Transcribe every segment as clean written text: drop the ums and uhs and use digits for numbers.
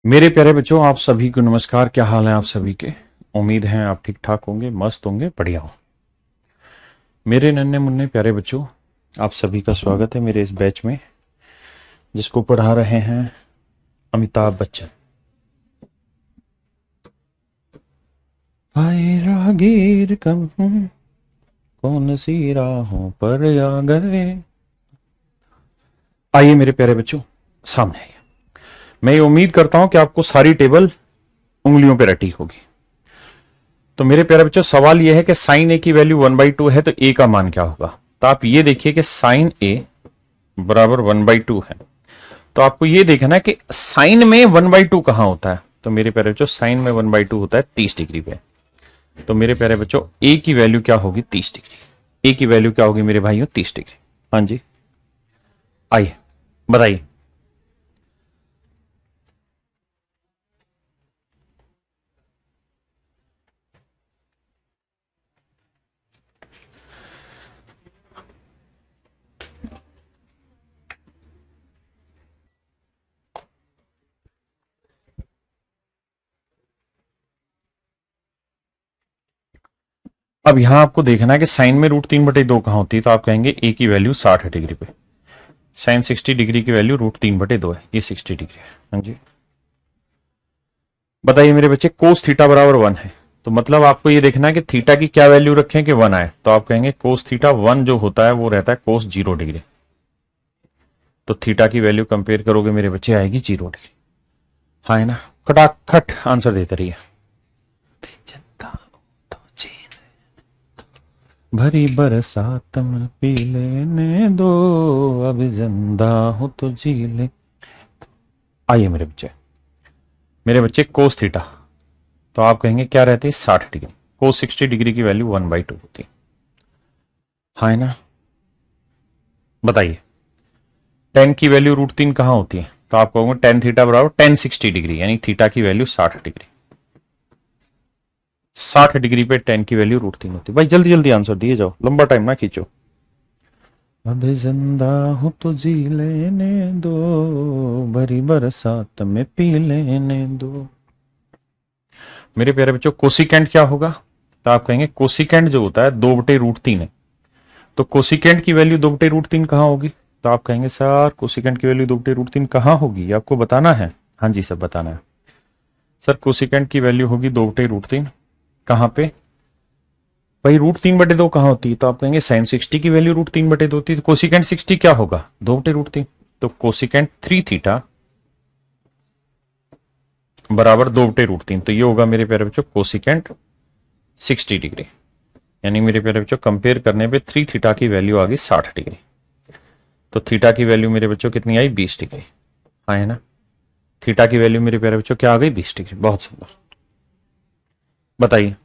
मेरे प्यारे बच्चों, आप सभी को नमस्कार। क्या हाल है आप सभी के? उम्मीद है आप ठीक ठाक होंगे, मस्त होंगे, बढ़िया हो। मेरे नन्हे मुन्ने प्यारे बच्चों, आप सभी का स्वागत है मेरे इस बैच में, जिसको पढ़ा रहे हैं अमिताभ बच्चन। आए राहगीर कब कौन सी राहों पर आ गए। आइए मेरे प्यारे बच्चों, सामने आइए। मैं ये उम्मीद करता हूं कि आपको सारी टेबल उंगलियों पे रटी होगी। तो मेरे प्यारे बच्चों, सवाल यह है कि साइन ए की वैल्यू 1/2 है तो ए का मान क्या होगा। तो आप ये देखिए कि साइन ए बराबर 1/2 है। तो आपको ये देखना है कि साइन में 1/2 कहां होता है। तो मेरे प्यारे बच्चों, साइन में 1/2 होता है 30 डिग्री पे। तो मेरे प्यारे बच्चों, ए की वैल्यू क्या होगी? 30 डिग्री। ए की वैल्यू क्या होगी मेरे भाइयों? 30 डिग्री। हाँ जी, आइए बताइए। अब यहां आपको देखना है कि साइन में √3/2 कहां होती है। तो आप कहेंगे ए की वैल्यू 60 डिग्री पे। साइन 60 डिग्री की वैल्यू √3/2 है, ये 60 डिग्री है। हाँ जी, बताइए मेरे बच्चे, कोस थीटा बराबर 1 है। तो मतलब आपको ये देखना है कि थीटा की क्या वैल्यू रखें कि 1 आए। तो आप कहेंगे कोस थीटा 1 जो होता है वो रहता है कोस 0 डिग्री। तो थीटा की वैल्यू कंपेयर करोगे मेरे बच्चे, आएगी 0 डिग्री। हाँ है ना? खटाखट आंसर देते रहिए। भरी बरसात में पी लेने दो, अब जिंदा हो तो जी ले। आइए मेरे बच्चे कोस थीटा, तो आप कहेंगे क्या रहती है? 60 डिग्री। कोस 60 डिग्री की वैल्यू 1/2 होती है। हाँ है ना? बताइए, टेन की वैल्यू √3 कहां होती है। तो आप कहोगे टेन थीटा बराबर टेन 60 डिग्री, यानी थीटा की वैल्यू 60 डिग्री। 60 डिग्री पे टेन की वैल्यू √3 होती है। भाई जल्दी जल्दी आंसर दिए जाओ, लंबा टाइम ना खींचो। अब जिंदा हो तो जी लेने दो, भरी बरसात में पी लेने दो। मेरे प्यारे बच्चों, कोसिकेंट क्या होगा? तो आप कहेंगे कोसिकेंट जो होता है 2/√3 है। तो कोसिकेंट की वैल्यू 2/√3 कहां होगी? तो आप कहेंगे सर कोसिकेंट की वैल्यू 2/√3 कहां होगी, ये आपको बताना है। हाँ जी, सब बताना है। सर कोसिकेंट की वैल्यू होगी 2/√3। कहां पे भाई? √3/2 कहां होती है? तो आप कहेंगे साइन 60 की वैल्यू √3/2 होती है, तो कोसिकेंट 60 क्या होगा? 2/√3। तो कोसिकेंट 3 थीटा बराबर 2/√3। तो ये होगा मेरे प्यारे बच्चों कोसिकेंट 60 डिग्री। यानी मेरे प्यारे बच्चों, कंपेयर करने पे 3 थीटा की वैल्यू आ गई 60 डिग्री। तो थीटा की वैल्यू मेरे बच्चों कितनी आई? 20 डिग्री। हाँ है ना? थीटा की वैल्यू मेरे प्यारे बच्चों क्या आ गई? 20 डिग्री। बहुत सुंदर। बताइए।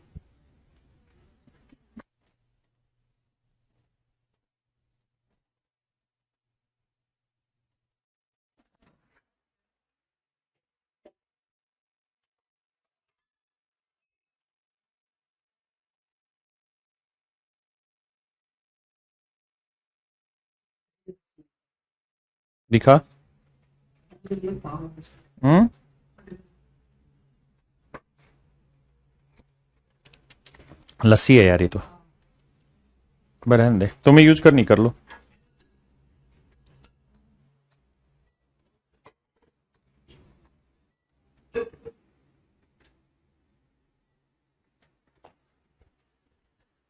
दिखा? हम्म, लस्सी है यार ये तो। रहने दे, तुम्हें यूज करनी कर लो।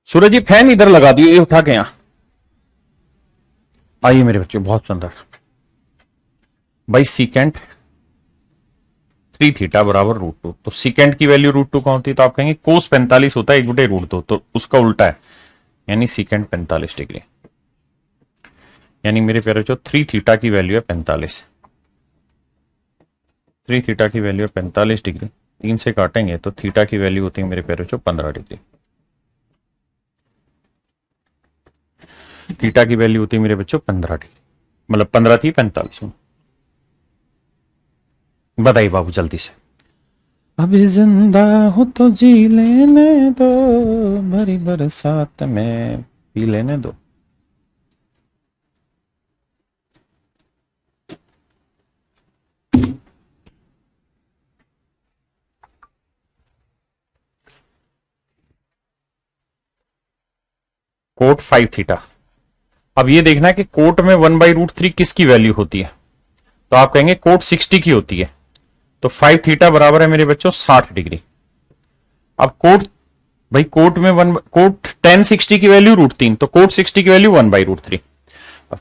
सूरज जी फैन इधर लगा दियो, ये उठा के यहां। आइए मेरे बच्चे, बहुत सुंदर। भाई सीकेंट 3 थीटा बराबर √2। तो सीकेंट की वैल्यू √2 कौन होती है? तो आप कहेंगे कोस 45 होता है 1/√2, तो उसका उल्टा है, यानी सीकेंट 45 डिग्री। यानी मेरे प्यारे बच्चों, 3 थीटा की वैल्यू है 45। 3 थीटा की वैल्यू है 45 डिग्री। 3 से काटेंगे तो थीटा की वैल्यू होती है मेरे प्यारे बच्चों 15 डिग्री। थीटा की वैल्यू होती है मेरे बच्चों 15 डिग्री, मतलब 15 थी 45। बताइए बाबू जल्दी से। अभी जिंदा हो तो जी लेने दो, भरी बरसात में पी लेने दो। Cot 5 theta. अब ये देखना है कि कोट में 1/√3 किसकी वैल्यू होती है, तो आप कहेंगे कोट 60 की होती है, तो 5 थीटा बराबर है मेरे बच्चों 60 डिग्री। अब कोट, भाई कोट में कोट tan 60 की वैल्यू √3, तो कोट 60 की वैल्यू 1/√3,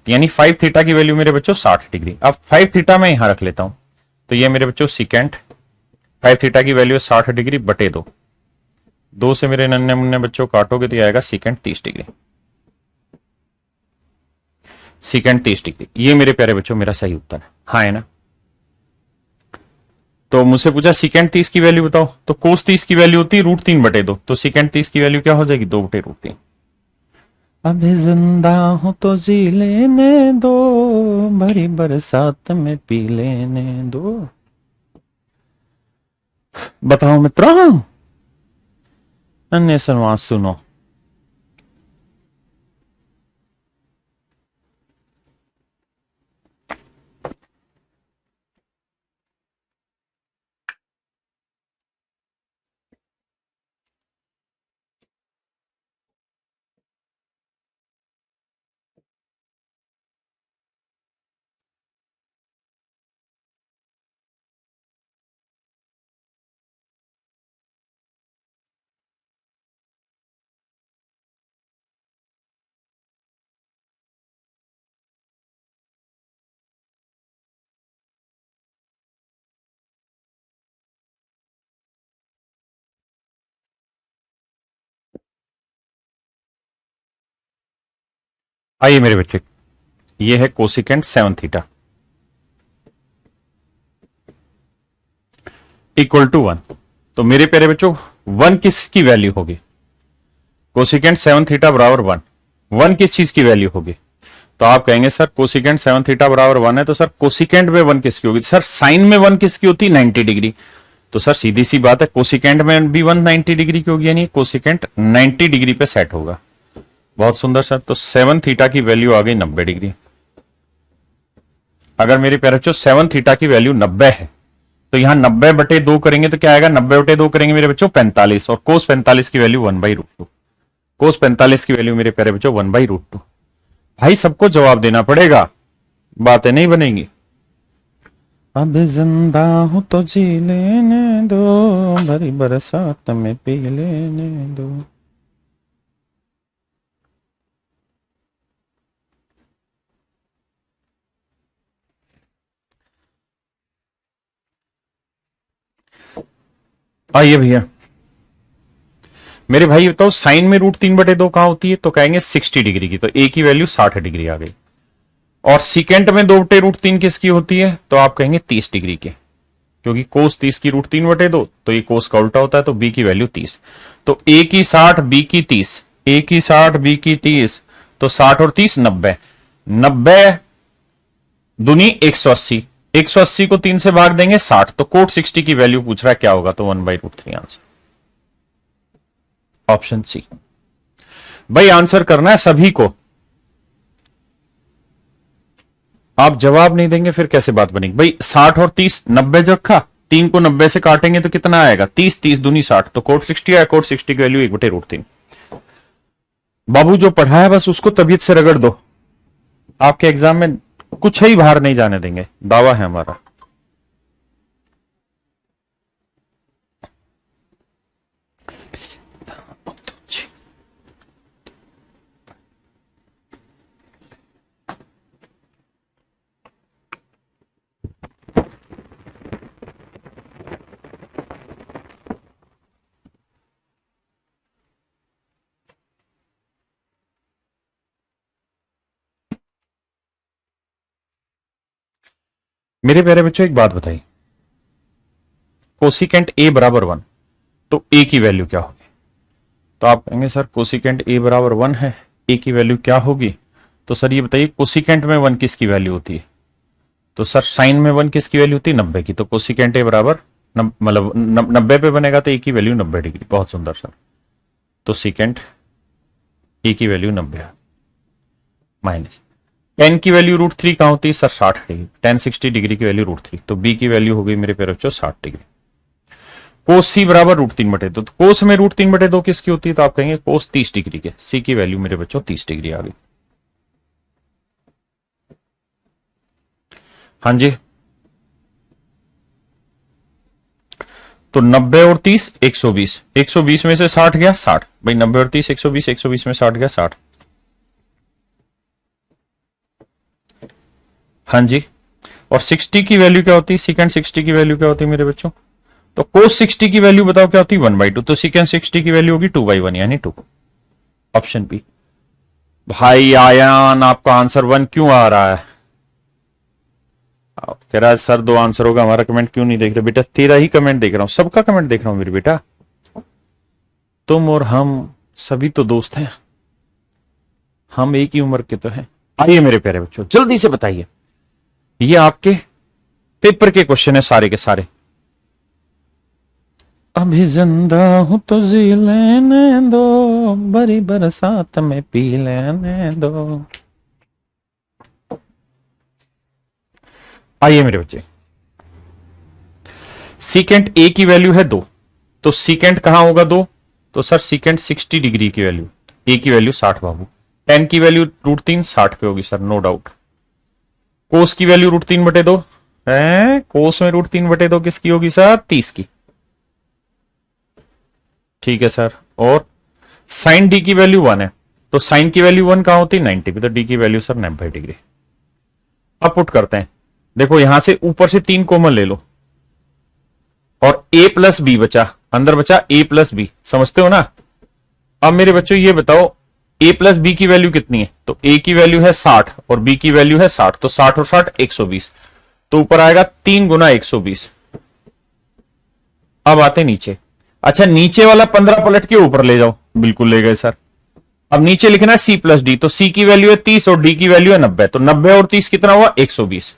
यानी 5 थीटा की वैल्यू मेरे बच्चों 60 डिग्री। अब 5 थीटा मैं यहां रख लेता हूं, तो ये मेरे बच्चों सीकेंट 5 थीटा की वैल्यू 60 डिग्री बटे 2, 2 से मेरे नन्हे मुन्ने बच्चों काटोगे तो आएगा सीकेंट 30 डिग्री, सीकेंट 30 डिग्री। ये मेरे प्यारे बच्चों मेरा सही उत्तर है, हाँ है ना। तो मुझसे पूछा सीकेंट 30 की वैल्यू बताओ, तो कोस 30 की वैल्यू होती है √3 बटे 2, तो सीकेंट 30 की वैल्यू क्या हो जाएगी 2 बटे √3। अभी जिंदा हूं तो जी लेने दो, भरी बरसात में पी लेने दो। बताओ मित्रों, अन्य संवाद सुनो। आइए मेरे बच्चे, ये है कोसिकेंट 7 थीटा इक्वल टू 1। तो मेरे प्यारे बच्चों 1 किसकी वैल्यू होगी, कोसिकेंट 7 थीटा बराबर 1, 1 किस चीज की वैल्यू होगी, तो आप कहेंगे सर कोसिकेंट 7 थीटा बराबर 1 है, तो सर कोसिकेंट में 1 किसकी होगी, सर साइन में 1 किसकी होती है 90 डिग्री, तो सर सीधी सी बात है कोसिकेंट में भी 190 डिग्री की होगी, यानी कोसिकेंट 90 डिग्री पे सेट होगा। बहुत सुंदर सर, तो 7 थीटा की वैल्यू आ गई 90 डिग्री। अगर मेरे प्यारे बच्चों 7 थीटा की वैल्यू 90 है, तो यहां 90 बटे 2 करेंगे तो क्या आएगा, 90 बटे 2 करेंगे मेरे बच्चों 45, और कोस 45 की वैल्यू 1/√2, कोस 45 की वैल्यू मेरे प्यारे बच्चों 1/√2। भाई सबको जवाब देना पड़ेगा, बातें नहीं बनेंगी। अब जिंदा हूं तो जी लेने दो, भरी बरसात में पी लेने दो। आइए भैया मेरे भाई बताओ, साइन में √3 बटे 2 कहां होती है, तो कहेंगे 60 डिग्री की, तो ए की वैल्यू 60 डिग्री आ गई। और सीकेंट में 2 बटे √3 किसकी होती है, तो आप कहेंगे 30 डिग्री की, क्योंकि कोस 30 की √3 बटे 2, तो ये कोस का उल्टा होता है, तो बी की वैल्यू 30। तो ए की 60 बी की 30, ए की 60 बी की 30, तो 60 और 30 90, 90 दूनी 180, 180 को 3 से भाग देंगे 60, तो कोट 60 की वैल्यू पूछ रहा है क्या होगा, तो 1/√3 आंसर, ऑप्शन सी। भाई आंसर करना है सभी को, आप जवाब नहीं देंगे फिर कैसे बात बनेगी। भाई 60 और 30, 90 जो रखा, 3 को 90 से काटेंगे तो कितना आएगा 30, 30 दूनी 60, तो कोट 60 आया, कोट 60 की वैल्यू 1/√3। बाबू जो पढ़ा है बस उसको तबीयत से रगड़ दो, आपके एग्जाम में कुछ ही बाहर नहीं जाने देंगे, दावा है हमारा। मेरे प्यारे बच्चों एक बात बताइए, कोसिकेंट ए बराबर 1, तो ए की वैल्यू क्या होगी, तो आप कहेंगे सर कोसिकेंट ए बराबर 1 है, ए की वैल्यू क्या होगी, तो सर ये बताइए कोसिकेंट में 1 किसकी वैल्यू होती है, तो सर साइन में 1 किसकी वैल्यू होती है 90 की, तो कोसिकेंट ए बराबर मतलब 90 पे बनेगा, तो ए की वैल्यू 90 डिग्री। बहुत सुंदर सर, तो सीकेंट ए की वैल्यू 90 माइनस टेन की वैल्यू √3 कहां होती है सर 60 डिग्री, tan 60 डिग्री की वैल्यू √3, तो बी की वैल्यू हो गई मेरे प्यारे बच्चों 60 डिग्री। कोस सी बराबर √3/2। तो कोस में √3/2 किसकी होती है? तो आप कहेंगे कोस 30 डिग्री के। सी की वैल्यू मेरे बच्चों 30 डिग्री आ गई। हाँ जी, तो 90 और 30 120, 120 में से 60 गया 60 भाई, 90 और 30 120, 120 में 60 गया 60। हाँ जी, और 60 की वैल्यू क्या होती है? सीकेंड 60 की वैल्यू क्या होती है मेरे बच्चों? तो कोस 60 की वैल्यू बताओ क्या होती है? 1/2। तो सीकेंड 60 की वैल्यू होगी 2/1 यानी 2। Option B. भाई आयान आपका आंसर 1 क्यों आ रहा है? कह रहा है सर 2 आंसर होगा, हमारा कमेंट क्यों नहीं देख रहे? बेटा तेरा ही कमेंट देख रहा हूं, सबका कमेंट देख रहा हूं मेरे बेटा। तुम और हम सभी तो दोस्त हैं, हम एक ही उम्र के तो हैं। आइए मेरे प्यारे बच्चों जल्दी से बताइए, ये आपके पेपर के क्वेश्चन है सारे के सारे। अभी जिंदा हूं तो जी लेने दो, बड़ी बरसात में पी लेने दो। आइए मेरे बच्चे, सीकेंट ए की वैल्यू है 2, तो सीकेंट कहां होगा 2? तो सर सीकेंट 60 डिग्री की वैल्यू, ए की वैल्यू 60 बाबू। टेन की वैल्यू √3 60 पे होगी सर, नो डाउट। कोस की वैल्यू √3/2 है, कोस में √3/2 किसकी होगी सर? 30 की। ठीक है सर, और साइन डी की वैल्यू 1 है, तो साइन की वैल्यू 1 कहां होती है? 90 पे, तो डी की वैल्यू सर 90 डिग्री। अब पुट करते हैं, देखो यहां से ऊपर से 3 कॉमन ले लो और a प्लस बी बचा, अंदर बचा a प्लस बी, समझते हो ना? अब मेरे बच्चों ये बताओ a प्लस बी की वैल्यू कितनी है? तो a की वैल्यू है 60 और b की वैल्यू है 60, तो 60 और 60 120, तो ऊपर आएगा 3 गुना 120। अब आते नीचे, अच्छा नीचे वाला 15 पलट के ऊपर ले जाओ, बिल्कुल ले गए सर। अब नीचे लिखना है c प्लस डी, तो c की वैल्यू है 30 और d की वैल्यू है 90, तो 90 और 30 कितना हुआ? 120।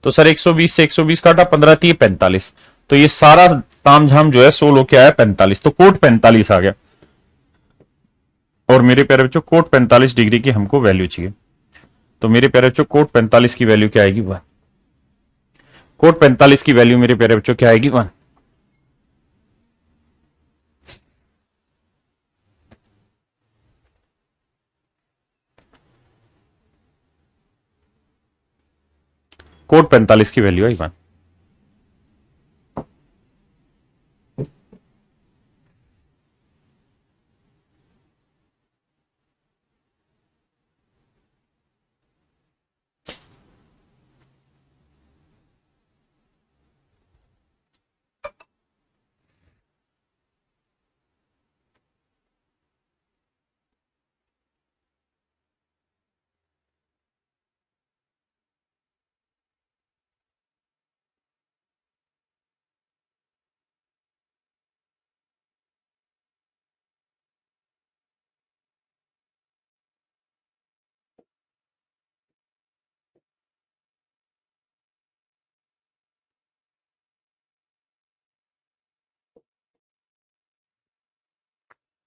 तो सर 120 से 120 काटा, 15 3 45, तो ये सारा तामझाम जो है 16 क्या है? 45, तो कोट 45 आ गया। और मेरे प्यारे बच्चों कोट 45 डिग्री की हमको वैल्यू चाहिए, तो मेरे प्यारे बच्चों कोट 45 की वैल्यू क्या आएगी? 1। कोट 45 की वैल्यू मेरे प्यारे बच्चों क्या आएगी? 1। कोट 45 की वैल्यू आई 1।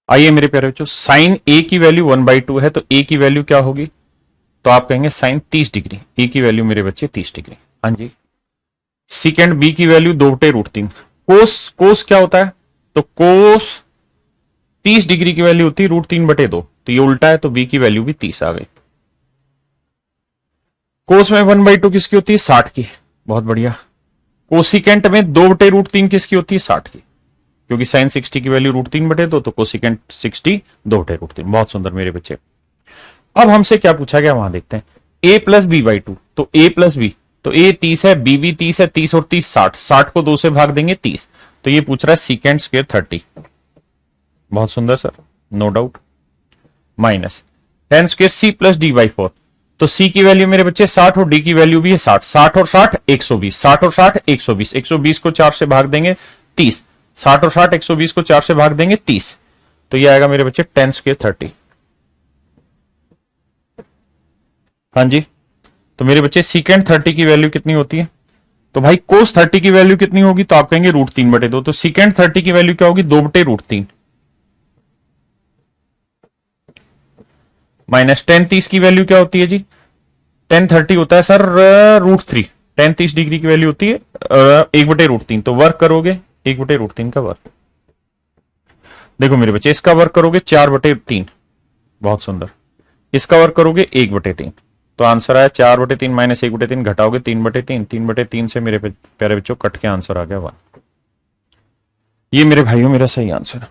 आइए मेरे प्यारे बच्चों, साइन ए की वैल्यू 1/2 है, तो ए की वैल्यू क्या होगी? तो आप कहेंगे साइन 30 डिग्री, ए की वैल्यू मेरे बच्चे 30 डिग्री। हाँ जी, सीकेंड बी की वैल्यू 2/√3। कोस, कोस क्या होता है? तो कोस 30 डिग्री की वैल्यू होती है √3/2, तो ये उल्टा है, तो बी की वैल्यू भी 30 आ गई। कोस में 1/2 किसकी होती है? 60 की। बहुत बढ़िया। कोसिकेंट में 2/√3 किसकी होती है? 60 की, क्योंकि साइन 60 की वैल्यू √3/2, तो कोसिकेंट 60 2/√3। बहुत सुंदर मेरे बच्चे। अब हमसे क्या पूछा गया वहां देखते हैं, a प्लस b/2, तो a प्लस बी, तो a 30 है, b भी 30 है, 30 और 30 60, 60 को 2 से भाग देंगे 30, तो ये पूछ रहा है सीकेंट स्क्वायर 30। बहुत सुंदर sir, no doubt. Minus ten square c plus d/4, तो c की वैल्यू मेरे बच्चे 60 और d की वैल्यू भी है 60, 60 और 60 120, 60 और 60 120, 120 को 4 से भाग देंगे 30, 60 और 60 120 को 4 से भाग देंगे 30, तो ये आएगा मेरे बच्चे टेन स्क्वायर 30। हाँ जी, तो मेरे बच्चे सीकेंट 30 की वैल्यू कितनी होती है? तो भाई कोस 30 की वैल्यू कितनी होगी? तो आप कहेंगे √3/2, तो सीकेंट 30 की वैल्यू क्या होगी? 2/√3। माइनस टेन 30 की वैल्यू क्या होती है जी? टेन 30 होता है सर √3, टेन 30 डिग्री की वैल्यू होती है 1/√3, तो वर्क करोगे 1/√3 का वर्ग। देखो मेरे बच्चे, इसका वर्ग करोगे 4/3, बहुत सुंदर। इसका वर्ग करोगे 1/3, तो आंसर आया 4/3 माइनस 1/3, घटाओगे 3/3, 3/3 से मेरे प्यारे बच्चों कट के आंसर आ गया 1। ये मेरे भाइयों मेरा सही आंसर है।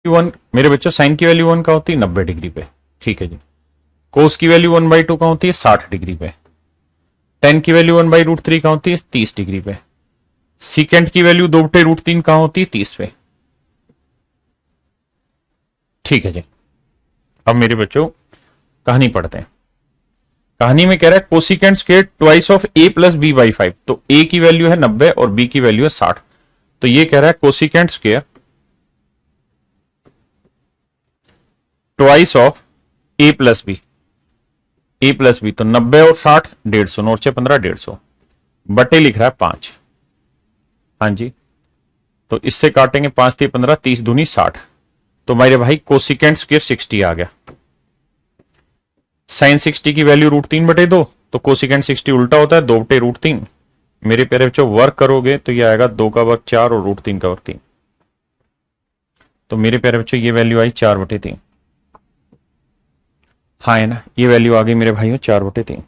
वन मेरे बच्चों, साइन की वैल्यू 1 का होती है 90 डिग्री पे, ठीक है जी। कोस की वैल्यू 1/2 का होती है 60 डिग्री पे। टेन की वैल्यू 1/√3 का होती है 30 डिग्री पे। सीकेंड की वैल्यू 2/√3 का होती है 30 पे, ठीक है जी। अब मेरे बच्चों कहानी पढ़ते हैं। कहानी में कह रहा है cosecant square twice of a plus B by 5। तो a की वैल्यू है 90 और b की वैल्यू है 60। तो ये कह रहा है cosecant square twice of a plus B, a plus B, तो 90 और 60 150, 9 से 15 150, बटे लिख रहा है 5। हाँ जी, तो इससे काटेंगे 5 3 15, 30 दूनी 60। तो मेरे भाई कोसिकेंट स्क्वायर 60 आ गया। साइन 60 की वैल्यू √3/2, तो कोसिकेंट 60 उल्टा होता है 2/√3। मेरे प्यारे बच्चों वर्क करोगे तो ये आएगा 2 का वर्ग 4 और √3 का वर्ग 3। तो मेरे प्यारे बच्चों ये वैल्यू आई 4/3। हाँ है ना, ये वैल्यू आ गई मेरे भाइयों 4/3।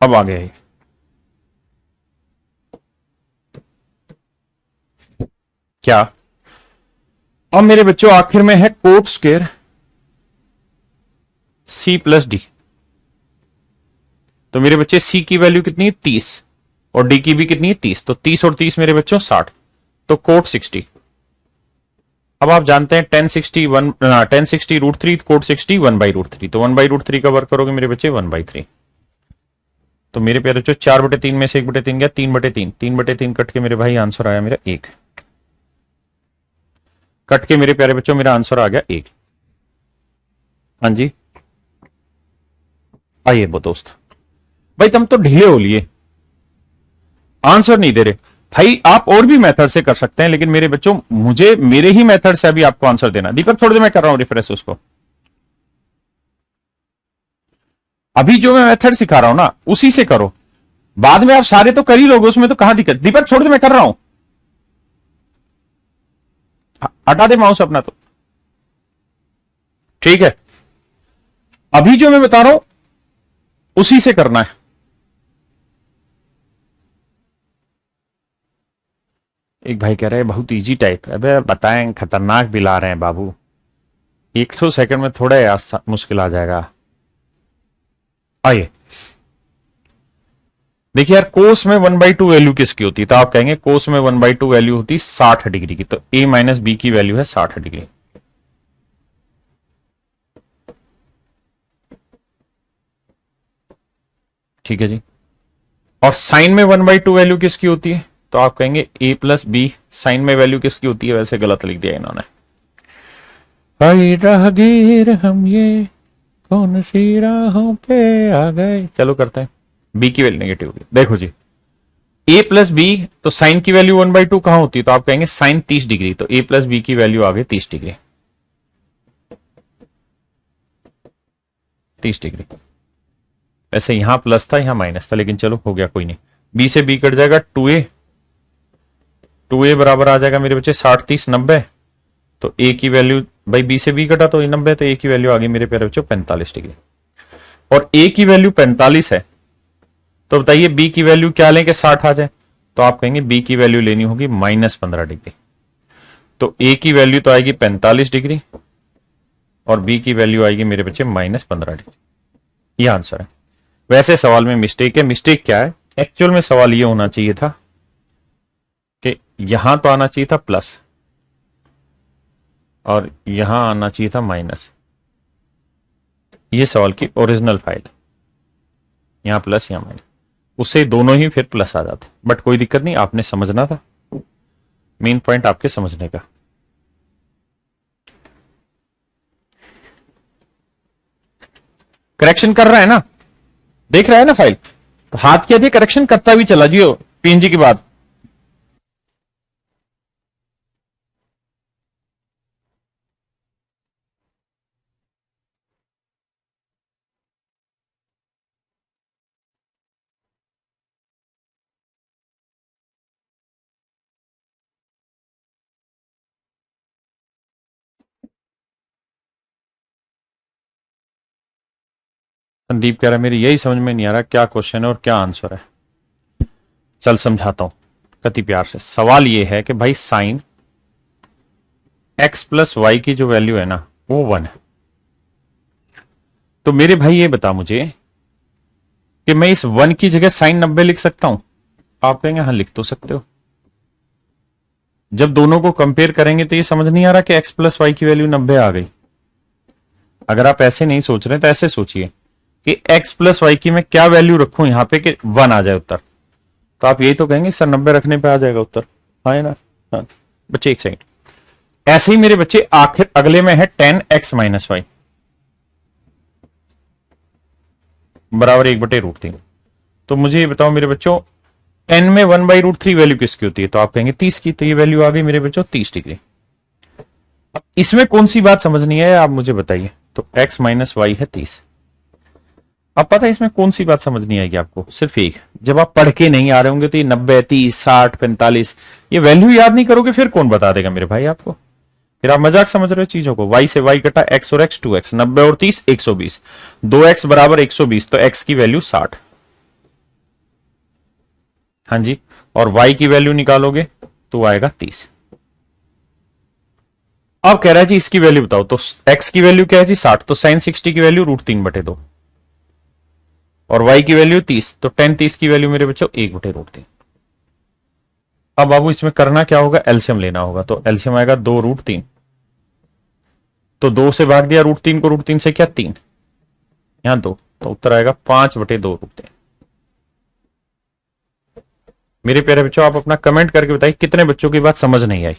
अब आ गया ये, क्या? अब मेरे बच्चों आखिर में है coat square c plus D. तो मेरे बच्चे c की वैल्यू कितनी है 30 और d की भी कितनी है 30, तो 30 और 30 मेरे बच्चों 60, तो कोट 60। अब आप जानते हैं 1060 √3, कोट 60 1/√3, तो 1/√3 का वर्क करोगे मेरे बच्चे 1/3। तो मेरे प्यारे बच्चों 4/3 में से 1/3 गया 3/3, 3/3 कट के मेरे भाई आंसर आया मेरा 1। कट के मेरे प्यारे बच्चों मेरा आंसर आ गया 1। हाँ जी, आइए वो दोस्त, भाई तुम तो ढीले हो लिए, आंसर नहीं दे रहे। भाई आप और भी मेथड से कर सकते हैं, लेकिन मेरे बच्चों मुझे मेरे ही मेथड से अभी आपको आंसर देना। दीपक छोड़ दे, मैं कर रहा हूं रिफ्रेश उसको। अभी जो मैं मेथड सिखा रहा हूं ना उसी से करो, बाद में आप सारे तो कर ही लोगे, उसमें तो कहां दिक्कत। दीपक छोड़ दे, मैं कर रहा हूं, हटा दे माउस अपना, तो ठीक है। अभी जो मैं बता रहा हूं उसी से करना है। एक भाई कह रहे हैं बहुत इजी टाइप है। अबे बताएं, खतरनाक भी ला रहे हैं बाबू, 100 सेकंड में थोड़ा मुश्किल आ जाएगा। आइए देखिए यार, कोस में 1/2 वैल्यू किसकी होती है? तो आप कहेंगे कोस में 1/2 वैल्यू होती है 60 डिग्री की, तो a माइनस बी की वैल्यू है 60 डिग्री। ठीक है जी। और साइन में 1/2 वैल्यू किसकी होती है? तो आप कहेंगे a प्लस बी। साइन में वैल्यू किसकी होती है? वैसे गलत लिख दिया इन्होंने। राहगीर हम ये कौन सी राहों पे आ गए। चलो करते हैं। बी की वैल्यू नेगेटिव होगी। देखो जी, a प्लस बी, तो साइन की वैल्यू 1/2 कहां होती है? तो आप कहेंगे साइन 30 डिग्री, तो a प्लस बी की वैल्यू आ गई 30 डिग्री। 30 डिग्री। वैसे यहां प्लस था यहां माइनस था, लेकिन चलो हो गया, कोई नहीं। b से b कट जाएगा 2a बराबर आ जाएगा मेरे बच्चे 60 30 90। तो ए की वैल्यू, भाई बी से बी कटा तो 90, तो ए की वैल्यू आ गई मेरे प्यारे बच्चों 45 डिग्री। और ए की वैल्यू 45 है, तो बताइए बी की वैल्यू क्या लें कि 60 आ जाए? तो आप कहेंगे बी की वैल्यू लेनी होगी -15 डिग्री। तो ए की वैल्यू तो आएगी 45 डिग्री, और बी की वैल्यू आएगी मेरे बच्चे -15 डिग्री। ये आंसर है। वैसे सवाल में मिस्टेक है। मिस्टेक क्या है? एक्चुअल में सवाल ये होना चाहिए था कि यहां तो आना चाहिए था प्लस, और यहां आना चाहिए था माइनस। ये सवाल की ओरिजिनल फाइल, यहां प्लस यहां माइनस, उससे दोनों ही फिर प्लस आ जाते। बट कोई दिक्कत नहीं, आपने समझना था। मेन पॉइंट आपके समझने का। करेक्शन कर रहा है ना, देख रहा है ना फाइल, तो हाथ किया दिए करेक्शन करता भी चला जियो पीएनजी की बात। संदीप कह रहा है मेरी यही समझ में नहीं आ रहा क्या क्वेश्चन है और क्या आंसर है। चल समझाता हूं कति प्यार से। सवाल ये है कि भाई साइन x+y की जो वैल्यू है ना वो 1 है। तो मेरे भाई ये बता मुझे कि मैं इस 1 की जगह साइन 90 लिख सकता हूं? आप कहेंगे हाँ लिख तो सकते हो। जब दोनों को कंपेयर करेंगे तो ये समझ नहीं आ रहा कि x+y की वैल्यू 90 आ गई। अगर आप ऐसे नहीं सोच रहे तो ऐसे सोचिए कि x+y की मैं क्या वैल्यू रखूं यहां पे कि 1 आ जाए उत्तर। तो आप यही तो कहेंगे सर 90 रखने पे आ जाएगा उत्तर। हाँ है ना? हाँ। बच्चे एक सेकंड, ऐसे ही मेरे बच्चे आखिर अगले में है 10x-y बराबर 1/√3। तो मुझे ये बताओ मेरे बच्चों, n में 1/√3 वैल्यू किसकी होती है? तो आप कहेंगे 30 की। तो ये वैल्यू आ गई मेरे बच्चों 30 डिग्री। अब इसमें कौन सी बात समझनी है आप मुझे बताइए। तो x-y है 30। अब पता है इसमें कौन सी बात समझनी आएगी आपको? सिर्फ एक, जब आप पढ़ के नहीं आ रहे होंगे तो ये 90, 30, 60, 45 ये वैल्यू याद नहीं करोगे फिर कौन बता देगा मेरे भाई आपको? फिर आप मजाक समझ रहे हो चीजों को। y से y कटा x और x 2x, 90 और 30 120, 2x बराबर 120, तो x की वैल्यू 60। हाँ जी। और y की वैल्यू निकालोगे तो आएगा 30। अब कह रहा है जी इसकी वैल्यू बताओ। तो x की वैल्यू क्या है जी 60, तो साइन 60 की वैल्यू √3/2, और y की वैल्यू 30, तो टेन 30 की वैल्यू मेरे बच्चों 1/√3। अब बाबू इसमें करना क्या होगा? एलसीएम लेना होगा। तो एलसीएम आएगा 2√3, तो 2 से भाग दिया √3 को, √3 से क्या 3, यहां 2, तो उत्तर आएगा 5/2√3। मेरे प्यारे बच्चों आप अपना कमेंट करके बताइए कितने बच्चों की बात समझ नहीं आई।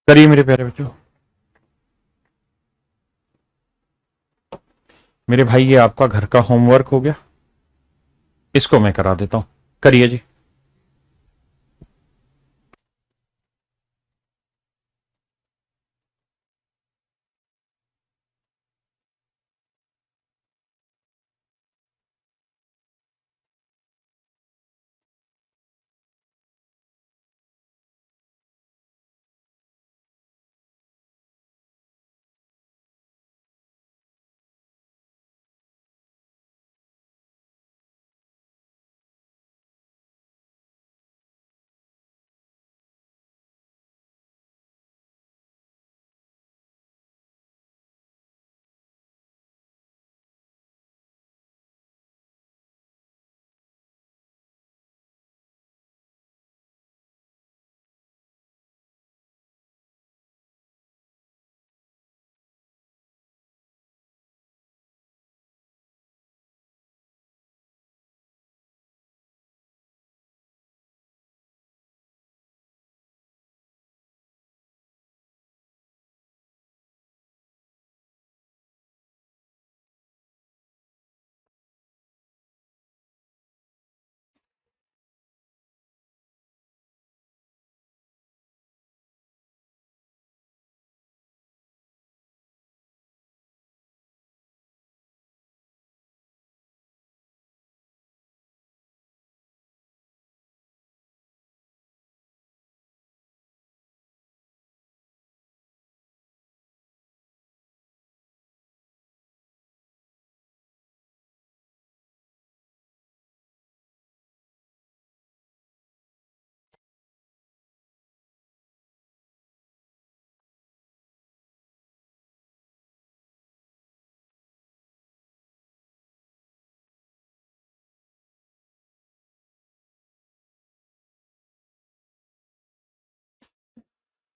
करिए मेरे प्यारे बच्चों। मेरे भाई ये आपका घर का होमवर्क हो गया, इसको मैं करा देता हूं। करिए जी।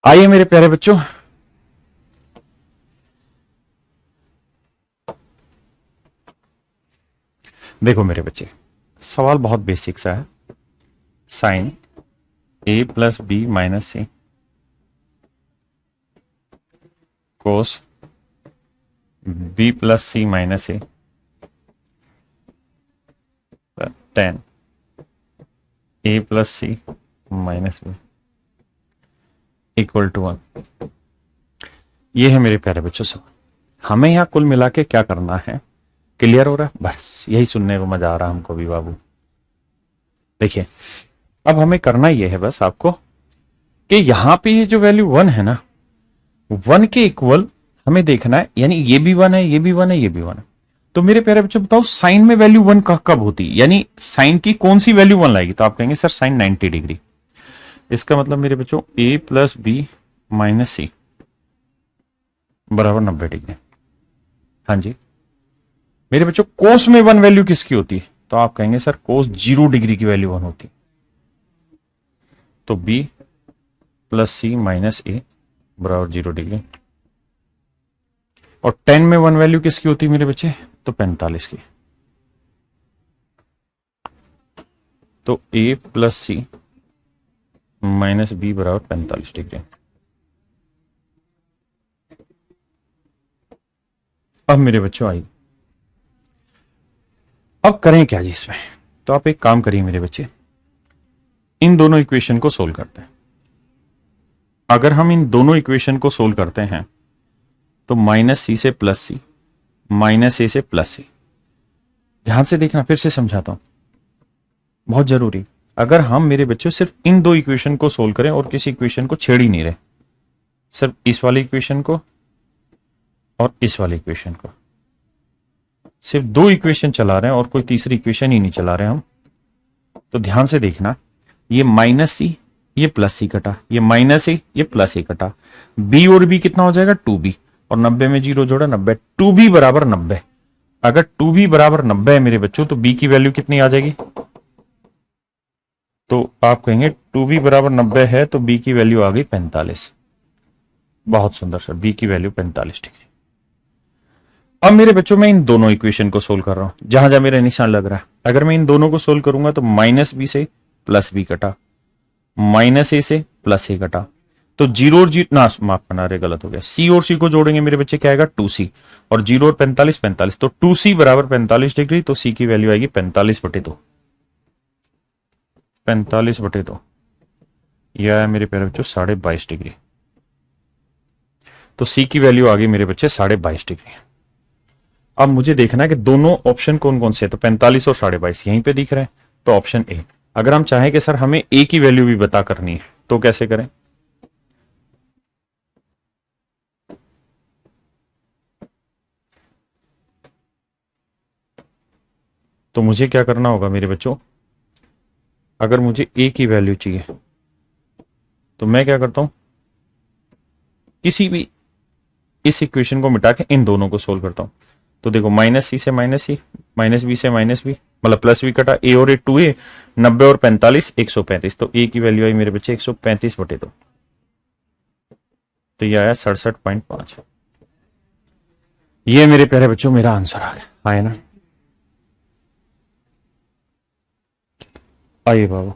आइए मेरे प्यारे बच्चों, देखो मेरे बच्चे, सवाल बहुत बेसिक सा है। Sine A plus B minus C cos B plus C minus A tan A plus C minus B equal to 1। ये है मेरे प्यारे बच्चों सवाल। हमें यहां कुल मिला के क्या करना है, क्लियर हो रहा है? बस यही सुनने को मजा आ रहा है हमको भी बाबू। देखिए, अब हमें करना यह है बस आपको कि यहां पे ये जो वैल्यू 1 है ना, 1 के इक्वल हमें देखना है, यानी ये भी 1 है, ये भी 1 है, ये भी 1 है। तो मेरे प्यारे बच्चों बताओ, साइन में वैल्यू 1 कब होती है, यानी साइन की कौन सी वैल्यू 1 लाएगी? तो आप कहेंगे सर साइन 90 डिग्री। इसका मतलब मेरे बच्चों ए प्लस बी माइनस सी बराबर 90 डिग्री। हाँ जी मेरे बच्चों, कोस में 1 वैल्यू किसकी होती है? तो आप कहेंगे सर कोस 0 डिग्री की वैल्यू 1 होती है। तो बी प्लस सी माइनस ए बराबर 0 डिग्री। और 10 में 1 वैल्यू किसकी होती है मेरे बच्चे? तो 45 की। तो ए प्लस सी माइनस बी बराबर 45 डिग्री। अब मेरे बच्चों आइए, अब करें क्या जी इसमें? तो आप एक काम करिए मेरे बच्चे, इन दोनों इक्वेशन को सोल्व करते हैं। अगर हम इन दोनों इक्वेशन को सोल्व करते हैं तो माइनस सी से प्लस सी, माइनस ए से प्लस सी। ध्यान से देखना, फिर से समझाता हूं, बहुत जरूरी। अगर हम मेरे बच्चों सिर्फ इन दो इक्वेशन को सोल्व करें और किसी इक्वेशन को छेड़ ही नहीं रहे, सिर्फ इस वाली इक्वेशन को और इस वाली इक्वेशन को, सिर्फ दो इक्वेशन चला रहे हैं और कोई तीसरी इक्वेशन ही नहीं चला रहे हम, तो ध्यान से देखना, ये माइनस सी, ये प्लस सी कटा, ये माइनस ए, ये प्लस ए कटा, बी और बी कितना हो जाएगा? 2b। और 90 में 0 जोड़ा 90, 2b बराबर 90। अगर 2b बराबर 90 है मेरे बच्चों, तो b की वैल्यू कितनी आ जाएगी? तो आप कहेंगे 2b बराबर 90 है तो b की वैल्यू आ गई 45। बहुत सुंदर सर, b की वैल्यू 45 डिग्री। अब मेरे बच्चों मैं इन दोनों इक्वेशन को सोल्व कर रहा हूं, जहां जहां मेरा निशान लग रहा है। अगर मैं इन दोनों को सोल्व करूंगा तो माइनस बी से प्लस बी कटा, माइनस ए से प्लस ए कटा, तो जीरो और जी ना माफ करना, अरे गलत हो गया, सी और सी को जोड़ेंगे मेरे बच्चे, क्या आएगा? 2c। और 0 और 45 45, तो 2c बराबर 45 डिग्री। तो c की वैल्यू आएगी 45/2। 45/2 यह है मेरे प्यारे बच्चों 22.5 डिग्री। तो c की वैल्यू आ गई मेरे बच्चे 22.5 डिग्री। अब मुझे देखना है कि दोनों ऑप्शन कौन कौन से है, तो 45 और 22.5 यहीं पे दिख रहे हैं, तो ऑप्शन ए। अगर हम चाहें कि सर हमें ए की वैल्यू भी बता करनी है, तो कैसे करें? तो मुझे क्या करना होगा मेरे बच्चों, अगर मुझे ए की वैल्यू चाहिए तो मैं क्या करता हूं, किसी भी इस इक्वेशन को मिटा के इन दोनों को सोल्व करता हूं। तो देखो, माइनस सी से माइनस सी, माइनस बी से माइनस बी, मतलब प्लस बी कटा, ए और ए 2a, 90 और 45 135। तो ए की वैल्यू आई मेरे बच्चे 135/2। तो ये आया 67.5। ये मेरे प्यारे बच्चों मेरा आंसर आ गया, आए ना? आइए बाबू।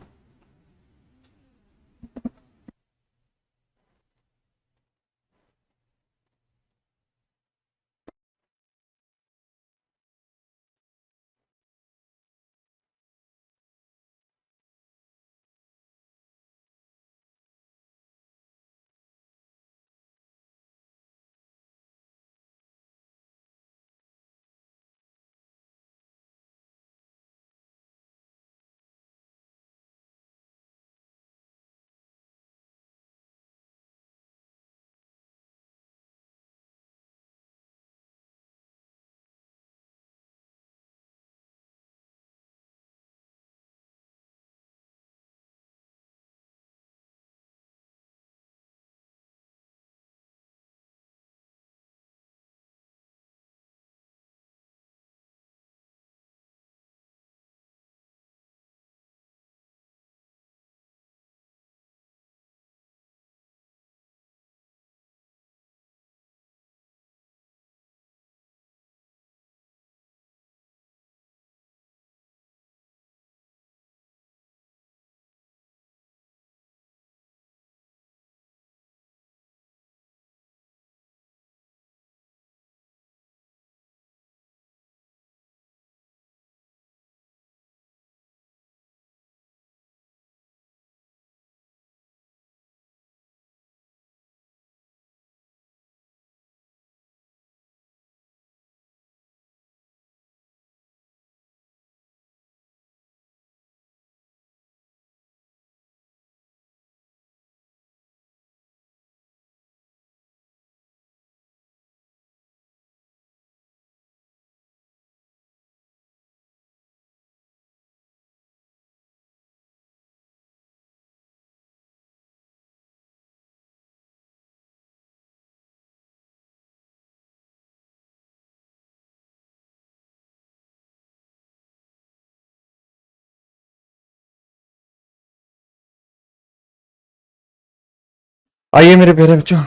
आइए मेरे प्यारे बच्चों,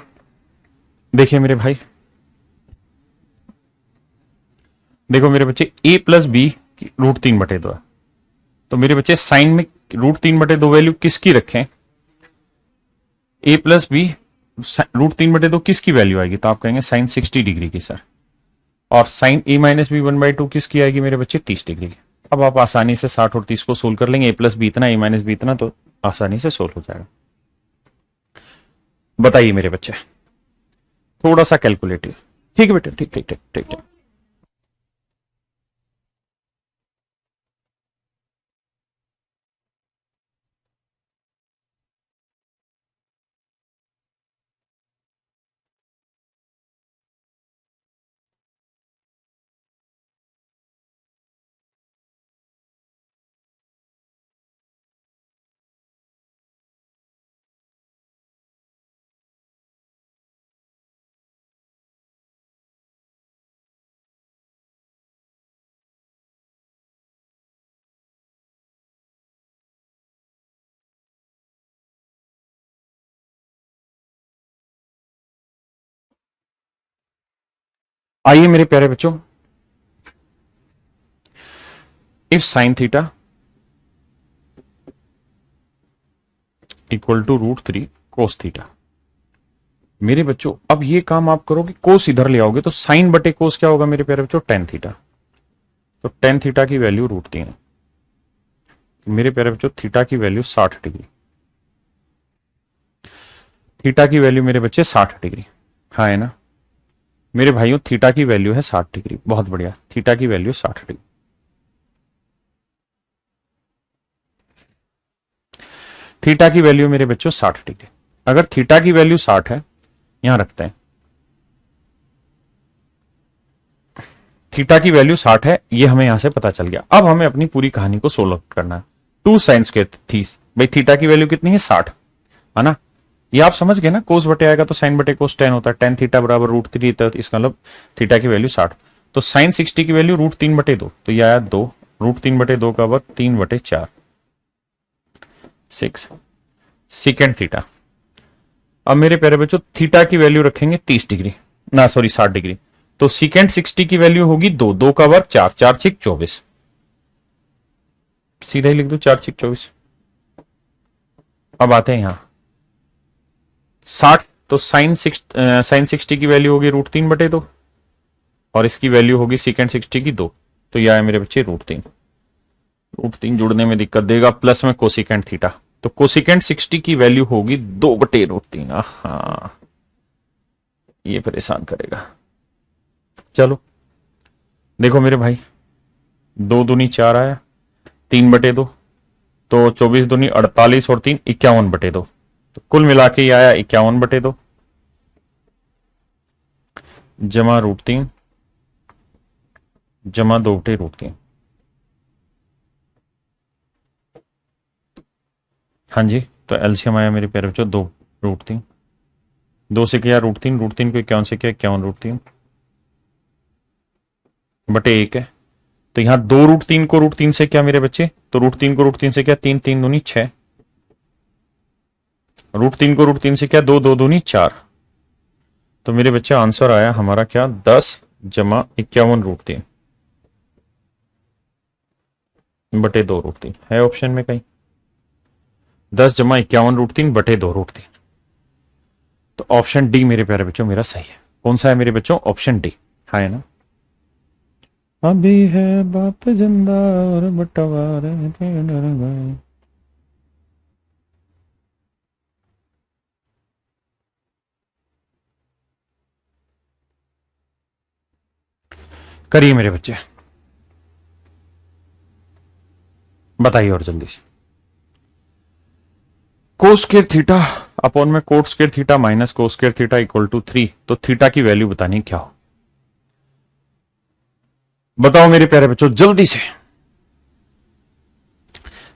देखिए मेरे भाई, देखो मेरे बच्चे, ए प्लस बी √3/2 है। तो मेरे बच्चे साइन में √3/2 वैल्यू किसकी रखें? ए प्लस बी √3/2 किसकी वैल्यू आएगी? तो आप कहेंगे साइन 60 डिग्री की सर। और साइन a-b1/2 किसकी आएगी मेरे बच्चे? 30 डिग्री की। अब आप आसानी से 60 और 30 को सोल्व कर लेंगे, ए प्लस बी इतना, a-b इतना, तो आसानी से सोल्व हो जाएगा। बताइए मेरे बच्चे, थोड़ा सा कैलकुलेटिव। ठीक है बेटे, ठीक ठीक ठीक ठीक ठीक। आइए मेरे प्यारे बच्चों, if sine theta equal to √3 cos theta. मेरे बच्चों अब ये काम आप करोगे, कोस इधर ले आओगे तो साइन बटे कोस क्या होगा मेरे प्यारे बच्चों? Tan theta. तो टेन थीटा की वैल्यू √3 है। मेरे प्यारे बच्चों थीटा की वैल्यू 60 डिग्री। थीटा की वैल्यू मेरे बच्चे 60 डिग्री, हाँ है ना मेरे भाइयों? थीटा की वैल्यू है 60 डिग्री, बहुत बढ़िया। थीटा की वैल्यू 60 डिग्री। थीटा की वैल्यू मेरे बच्चों 60 डिग्री। अगर थीटा की वैल्यू 60 है, यहां रखते हैं, थीटा की वैल्यू 60 है, ये हमें यहां से पता चल गया। अब हमें अपनी पूरी कहानी को सोल्व करना है। टू साइन स्क्वायर थी, भाई थीटा की वैल्यू कितनी है? 60, है ना? ये आप समझ गए ना, कोस बटे आएगा तो साइन बटे कोस 10 होता है। टेन थीटा बराबर √3, तो इसका मतलब थीटा की वैल्यू 60। तो साइन 60 की वैल्यू √3/2, तो ये आया 2। √3/2 का वर्ग 3/4, 6 सेकेंड थीटा। अब मेरे प्यारे बच्चों थीटा की वैल्यू रखेंगे 30 डिग्री, ना सॉरी 60 डिग्री। तो सीकेंड 60 की वैल्यू होगी 2, 2 का वर्ग 4, 4 6 24। सीधा ही लिख दो 4 6 24। अब आते हैं यहां 60। तो साइन 60 की वैल्यू होगी √3/2, और इसकी वैल्यू होगी सीकेंड 60 की 2। तो यह है मेरे बच्चे √3। √3 जुड़ने में दिक्कत देगा, प्लस में कोसिकेंड थीटा। तो कोसिकेंड 60 की वैल्यू होगी 2/√3। हाँ, ये परेशान करेगा। चलो देखो मेरे भाई, 2 दूनी 4 आया, 3/2, तो 24 दूनी 48, और 3 51/2। तो कुल मिला के ये आया 51/2 जमा √3 जमा 2/√3। हाँ जी, तो एलसीएम आया मेरे प्यारे बच्चों 2√3। 2 से किया √3, √3 को 51 से किया 51√3/1 है। तो यहां 2 √3 को √3 से क्या मेरे बच्चे? तो √3 को √3 से क्या? 3 3 दूनी 6। √3 को √3 से क्या? 2 2 दूनी 4। तो मेरे बच्चे आंसर आया हमारा क्या? 10 जमा 51√3/2√3 है ऑप्शन में कहीं? 10 जमा 51√3/2√3। तो ऑप्शन डी मेरे प्यारे बच्चों मेरा सही है। कौन सा है मेरे बच्चों? ऑप्शन डी, हाँ है ना? अभी है बाप जिंदा और बंटवारे पे डर गए। करिए मेरे बच्चे, बताइए और जल्दी से। कोस स्क्वायर थीटा अपॉन में cot square theta minus cos square theta equal to 3। तो थीटा की वैल्यू बतानी क्या हो? बताओ मेरे प्यारे बच्चों जल्दी से।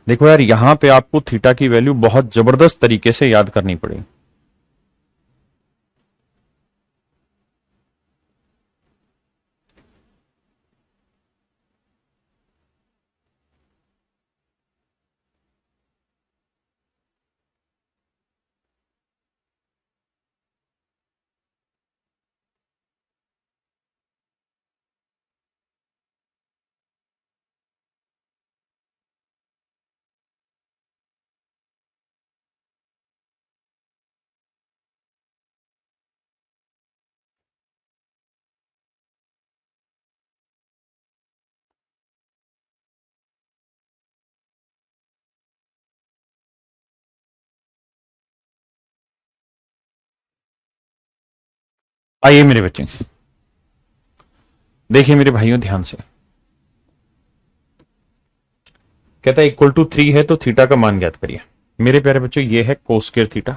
देखो यार, यहां पे आपको थीटा की वैल्यू बहुत जबरदस्त तरीके से याद करनी पड़ेगी। आइए मेरे बच्चे, देखिए मेरे भाइयों ध्यान से, कहता है इक्वल टू 3 है तो थीटा का मान ज्ञात करिए। मेरे प्यारे बच्चों ये है कोस स्क्वायर थीटा,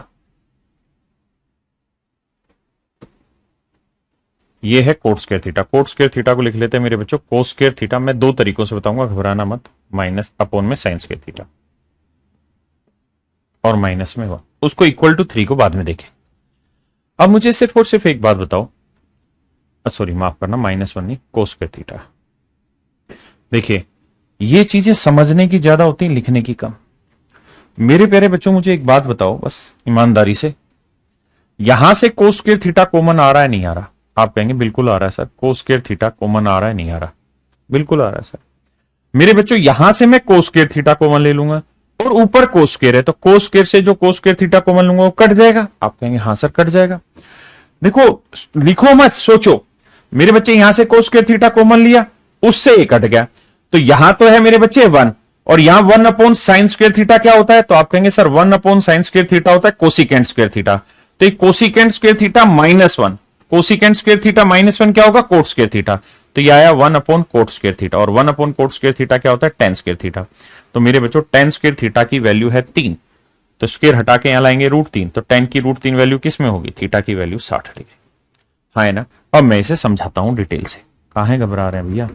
ये है coat square theta. Coat square theta को लिख लेते हैं मेरे बच्चों कोस स्क्वायर थीटा। मैं दो तरीकों से बताऊंगा, घबराना मत। माइनस अपोन में साइन स्क्वायर थीटा और माइनस में 1, उसको इक्वल टू 3 को बाद में देखें। अब मुझे सिर्फ और सिर्फ एक बात बताओ, सॉरी माफ करना, -1 नहीं, कोस स्क्वायर थीटा। देखिए ये चीजें समझने की ज्यादा होती हैं, लिखने की कम। मेरे प्यारे बच्चों मुझे एक बात बताओ बस ईमानदारी से, यहां से कोस स्क्वायर थीटा कॉमन आ रहा है नहीं आ रहा? आप कहेंगे बिल्कुल आ रहा है sir. Cos square theta common आ रहा है नहीं आ रहा? बिल्कुल आ रहा है सर। मेरे बच्चों यहां से मैं कोस स्क्वायर थीटा कॉमन ले लूंगा और ऊपर कोस स्क्वायर है, तो कोस स्क्वायर से जो कोस स्क्वायर थीटा कॉमन लूंगा वो कट जाएगा। आप कहेंगे हाँ सर कट जाएगा। देखो लिखो मत, सोचो। मेरे बच्चे यहां से कोस स्क्वायर थीटा कॉमन लिया, उससे ये कट गया, तो यहां तो है मेरे बच्चे 1 और यहां 1 अपॉन साइन स्क्वायर थीटा क्या होता है? तो आप कहेंगे sir 1 upon sine square theta होता है कोसिकेंट स्क्वायर थीटा। तो cosecant square theta -1, cosecant square theta -1 क्या होगा? Coat square theta. तो ये आया 1 अपॉन कोट स्क्वायर थीटा, और 1 अपॉन कोट स्क्वायर थीटा क्या होता है? tan square theta. तो मेरे बच्चों tan स्क्वायर थीटा की वैल्यू है 3, तो स्क्वायर हटा के यहां लाएंगे √3, तो tan की √3 वैल्यू किस में होगी? थीटा की वैल्यू 60 डिग्री। हाँ है ना? अब मैं इसे समझाता हूं डिटेल से। कहां है, घबरा रहे हैं भैया?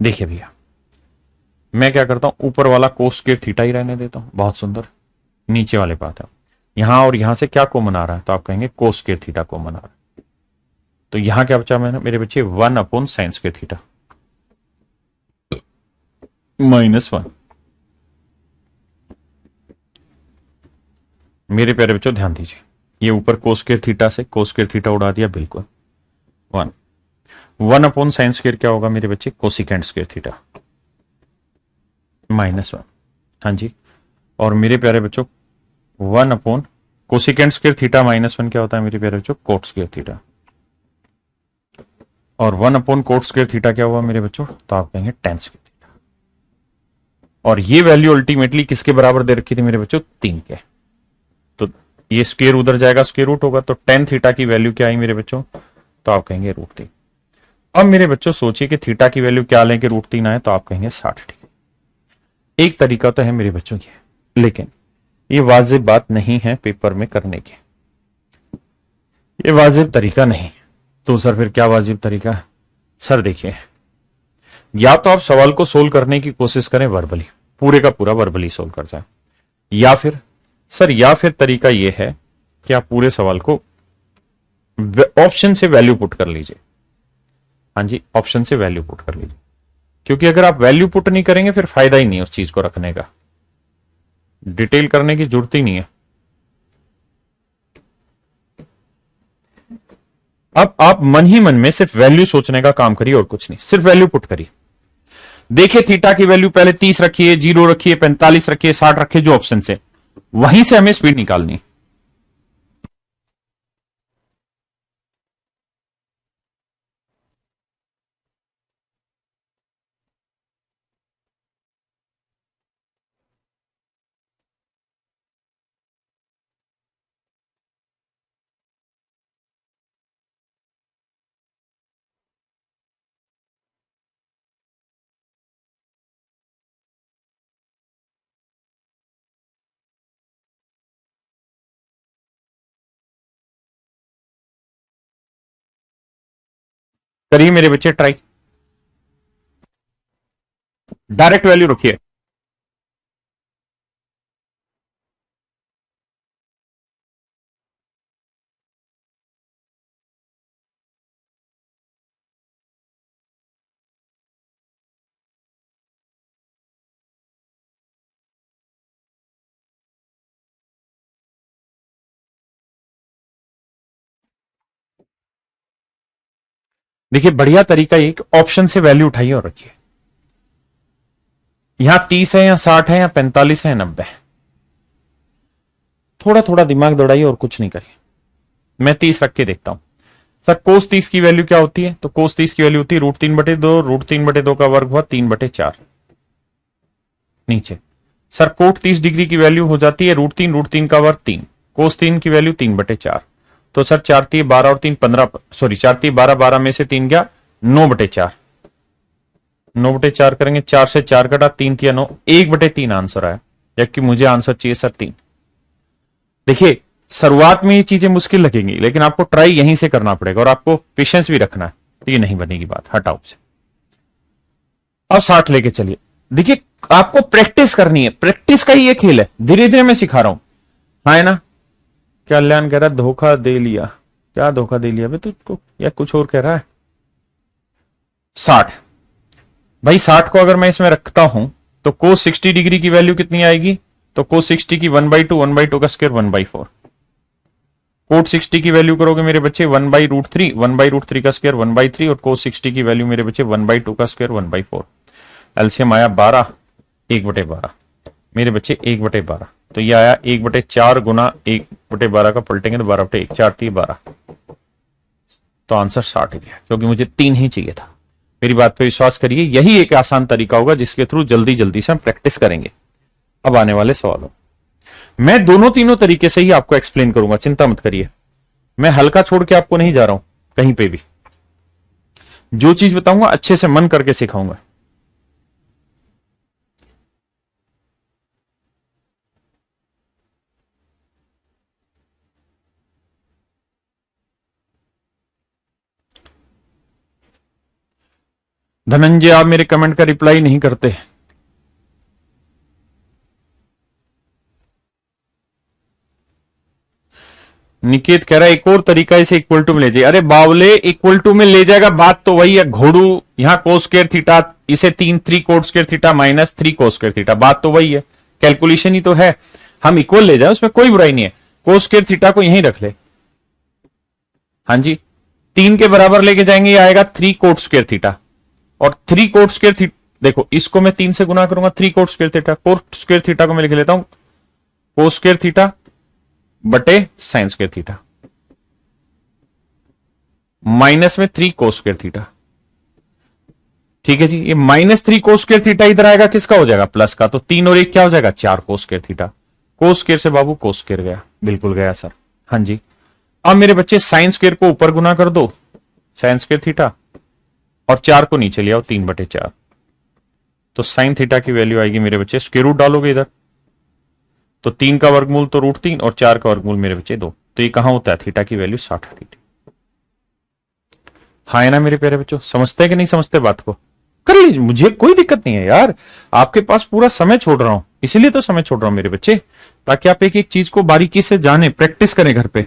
देखिए भैया मैं क्या करता हूं, ऊपर वाला कोस स्क्वायर थीटा ही रहने देता हूं, बहुत सुंदर। नीचे वाले बात है, यहां और यहां से क्या कॉमन आ रहा है? तो आप कहेंगे कोस स्क्वायर थीटा कॉमन आ रहा है। तो यहां क्या बचा मैंने मेरे बच्चे? 1 अपॉन साइन स्क्वायर थीटा -1। मेरे प्यारे बच्चों ध्यान दीजिए, ये ऊपर कोस स्क्वायर थीटा से कोस स्क्वायर थीटा उड़ा दिया, बिल्कुल 1 अपॉन साइन स्क्वायर क्या होगा मेरे बच्चे? Cosecant square theta -1। हाँ जी, और मेरे प्यारे बच्चों 1 अपॉन कोसिकेंट स्क्वायर थीटा -1 क्या होता है मेरे प्यारे बच्चों? Coat square theta. और 1 अपॉन कोट स्क्वायर थीटा क्या हुआ मेरे बच्चों? तो आप कहेंगे tan स्क्वायर थीटा। और ये वैल्यू अल्टीमेटली किसके बराबर दे रखी थी मेरे बच्चों? 3 के। तो ये स्क्वायर उधर जाएगा, स्क्वायर रूट होगा, तो tan थीटा की वैल्यू क्या आई मेरे बच्चों? तो आप कहेंगे √3। अब मेरे बच्चों सोचिए कि थीटा की वैल्यू क्या लें कि √3 आए? तो आप कहेंगे 60 डिग्री। एक तरीका तो है मेरे बच्चों ये, लेकिन ये वाजिब बात नहीं है पेपर में करने की, ये वाजिब तरीका नहीं। तो सर फिर क्या वाजिब तरीका है? सर देखिए, या तो आप सवाल को सोल्व करने की कोशिश करें वर्बली, पूरे का पूरा वर्बली सोल्व कर जाए, या फिर सर या फिर तरीका यह है कि आप पूरे सवाल को ऑप्शन से वैल्यू पुट कर लीजिए। हाँ जी, ऑप्शन से वैल्यू पुट कर लीजिए, क्योंकि अगर आप वैल्यू पुट नहीं करेंगे फिर फायदा ही नहीं उस चीज को रखने का, डिटेल करने की जरूरत ही नहीं है। अब आप मन ही मन में सिर्फ वैल्यू सोचने का काम करिए और कुछ नहीं, सिर्फ वैल्यू पुट करिए। देखिए थीटा की वैल्यू पहले 30 रखिए, 0 रखिए, 45 रखिए, 60 रखिए, जो ऑप्शन से, वहीं से हमें स्पीड निकालनी है। करिए मेरे बच्चे ट्राई, डायरेक्ट वैल्यू रखिए। देखिए बढ़िया तरीका एक ऑप्शन से वैल्यू उठाइए और रखिए। यहां 30 है या 60 है या 45 है या 90 है, थोड़ा थोड़ा दिमाग दौड़ाइए और कुछ नहीं करिए। मैं 30 रख के देखता हूं। सर कोस 30 की वैल्यू क्या होती है? तो कोस 30 की वैल्यू होती है √3/2, √3/2 का वर्ग हुआ 3/4 नीचे। सर कोट 30 डिग्री की वैल्यू हो जाती है √3 √3 का वर्ग 3, कोस 3 की वैल्यू 3/4। तो सर 4×3 = 12 और 3 = 15, सॉरी 4×3 = 12, 12 में से 3 गया 9/4। 9/4 करेंगे, 4 से 4 कटा, 3×3 = 9, 1/3 आंसर आया। जबकि मुझे आंसर चाहिए सर 3। देखिए शुरुआत में ये चीजें मुश्किल लगेंगी, लेकिन आपको ट्राई यहीं से करना पड़ेगा और आपको पेशेंस भी रखना है, तो ये नहीं बनेगी बात, हटाओ से। अब 60 लेके चलिए। देखिए आपको प्रैक्टिस करनी है, प्रैक्टिस का ही ये खेल है, धीरे धीरे मैं सिखा रहा हूं। हाँ है ना? कल्याण कह रहा है धोखा दे लिया। क्या धोखा दे लिया बे तुझको, या कुछ और कह रहा है? 60 भाई, 60 को अगर मैं इसमें रखता हूं तो cos 60 डिग्री की वैल्यू कितनी आएगी? तो cos 60 की 1/2, 1/2 का स्क्वायर 1/4। cot 60 की वैल्यू करोगे मेरे बच्चे 1/√3, 1/√3 का स्क्वायर 1/3, और cos 60 की वैल्यू मेरे बच्चे 1/2 का स्क्वायर 1/4। एलसीएम आया 12, 1/12 मेरे बच्चे 1/12। तो ये आया 1/4 गुना 1/12 का पलटेंगे तो 12/1, 4×3 = 12। तो आंसर 60 गया, क्योंकि मुझे 3 ही चाहिए था। मेरी बात पे विश्वास करिए, यही एक आसान तरीका होगा जिसके थ्रू जल्दी जल्दी से हम प्रैक्टिस करेंगे। अब आने वाले सवालों, मैं दोनों तीनों तरीके से ही आपको एक्सप्लेन करूंगा, चिंता मत करिए। मैं हल्का छोड़ के आपको नहीं जा रहा हूं कहीं पे भी। जो चीज बताऊंगा अच्छे से मन करके सिखाऊंगा। धनंजय आप मेरे कमेंट का रिप्लाई नहीं करते। निकेत कह रहा है एक और तरीका इसे इक्वल टू में ले जाए। अरे बावले, इक्वल टू में ले जाएगा, बात तो वही है घोड़ू। यहां कोस स्क्वायर थीटा, इसे 3 कोट स्क्वायर थीटा माइनस 3 कोस स्क्वायर थीटा, बात तो वही है, कैलकुलेशन ही तो है। हम इक्वल ले जाए उसमें कोई बुराई नहीं है। कोस स्क्वायर थीटा को यहीं रख ले। हाँ जी, 3 के बराबर लेके जाएंगे, ये आएगा 3 कोट स्क्वायर थीटा। और 3 कोट स्क्वायर थीटा, देखो इसको मैं 3 से गुना करूंगा, 3 coat square theta. Coat square theta को मैं लिख लेता हूं कोस स्क्वायर थीटा बटे साइन स्क्वायर थीटा, माइनस में 3 कोस स्क्वायर थीटा। ठीक है जी, ये -3 कोस स्क्वायर थीटा इधर आएगा, किसका हो जाएगा? प्लस का। तो 3 और 1 क्या हो जाएगा? 4 कोस स्क्वायर थीटा। कोस स्क्वायर से बाबू कोस स्क्वायर गया, बिल्कुल गया सर। हाँ जी, अब मेरे बच्चे साइन स्क्वायर को ऊपर गुना कर दो, साइन स्क्वायर थीटा, और 4 को नीचे ले आओ, 3/4। तो साइन थीटा की वैल्यू आएगी मेरे बच्चे, स्क्वायर रूट डालोगे इधर, तो 3 का वर्गमूल तो √3 और 4 का वर्गमूल मेरे बच्चे 2। तो ये कहां होता है? थीटा की वैल्यू 60 डिग्री। हाँ है ना मेरे प्यारे बच्चों? समझते हैं कि नहीं समझते बात को? कर लीजिए, मुझे कोई दिक्कत नहीं है यार। आपके पास पूरा समय छोड़ रहा हूं, इसीलिए तो समय छोड़ रहा हूं मेरे बच्चे, ताकि आप एक एक चीज को बारीकी से जाने, प्रैक्टिस करें घर पे।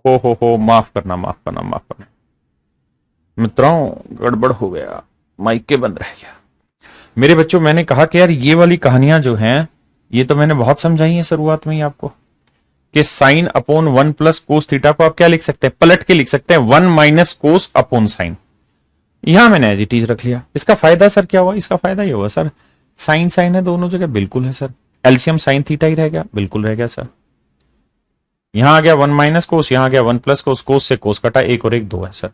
हो, माफ करना, माफ करना, माफ करना मित्रों, गड़बड़ हो गया, माइक के बंद रह गया। मेरे बच्चों, मैंने कहा कि यार ये वाली कहानियां जो हैं, ये तो मैंने बहुत समझाई है शुरुआत में ही आपको, कि sine upon 1 plus cos theta को आप क्या लिख सकते हैं? पलट के लिख सकते हैं, 1 - कोस अपॉन साइन। यहां मैंने एज इट इज रख लिया। इसका फायदा सर क्या हुआ? इसका फायदा ये हुआ सर, साइन साइन है दोनों जगह, बिल्कुल है सर। एलसीएम साइन थीटा ही रह गया, बिल्कुल रह गया सर। यहां आ गया 1 माइनस कोस, यहां आ गया 1 प्लस कोस, कोस से कोस कटा, 1 और 1 2 है सर,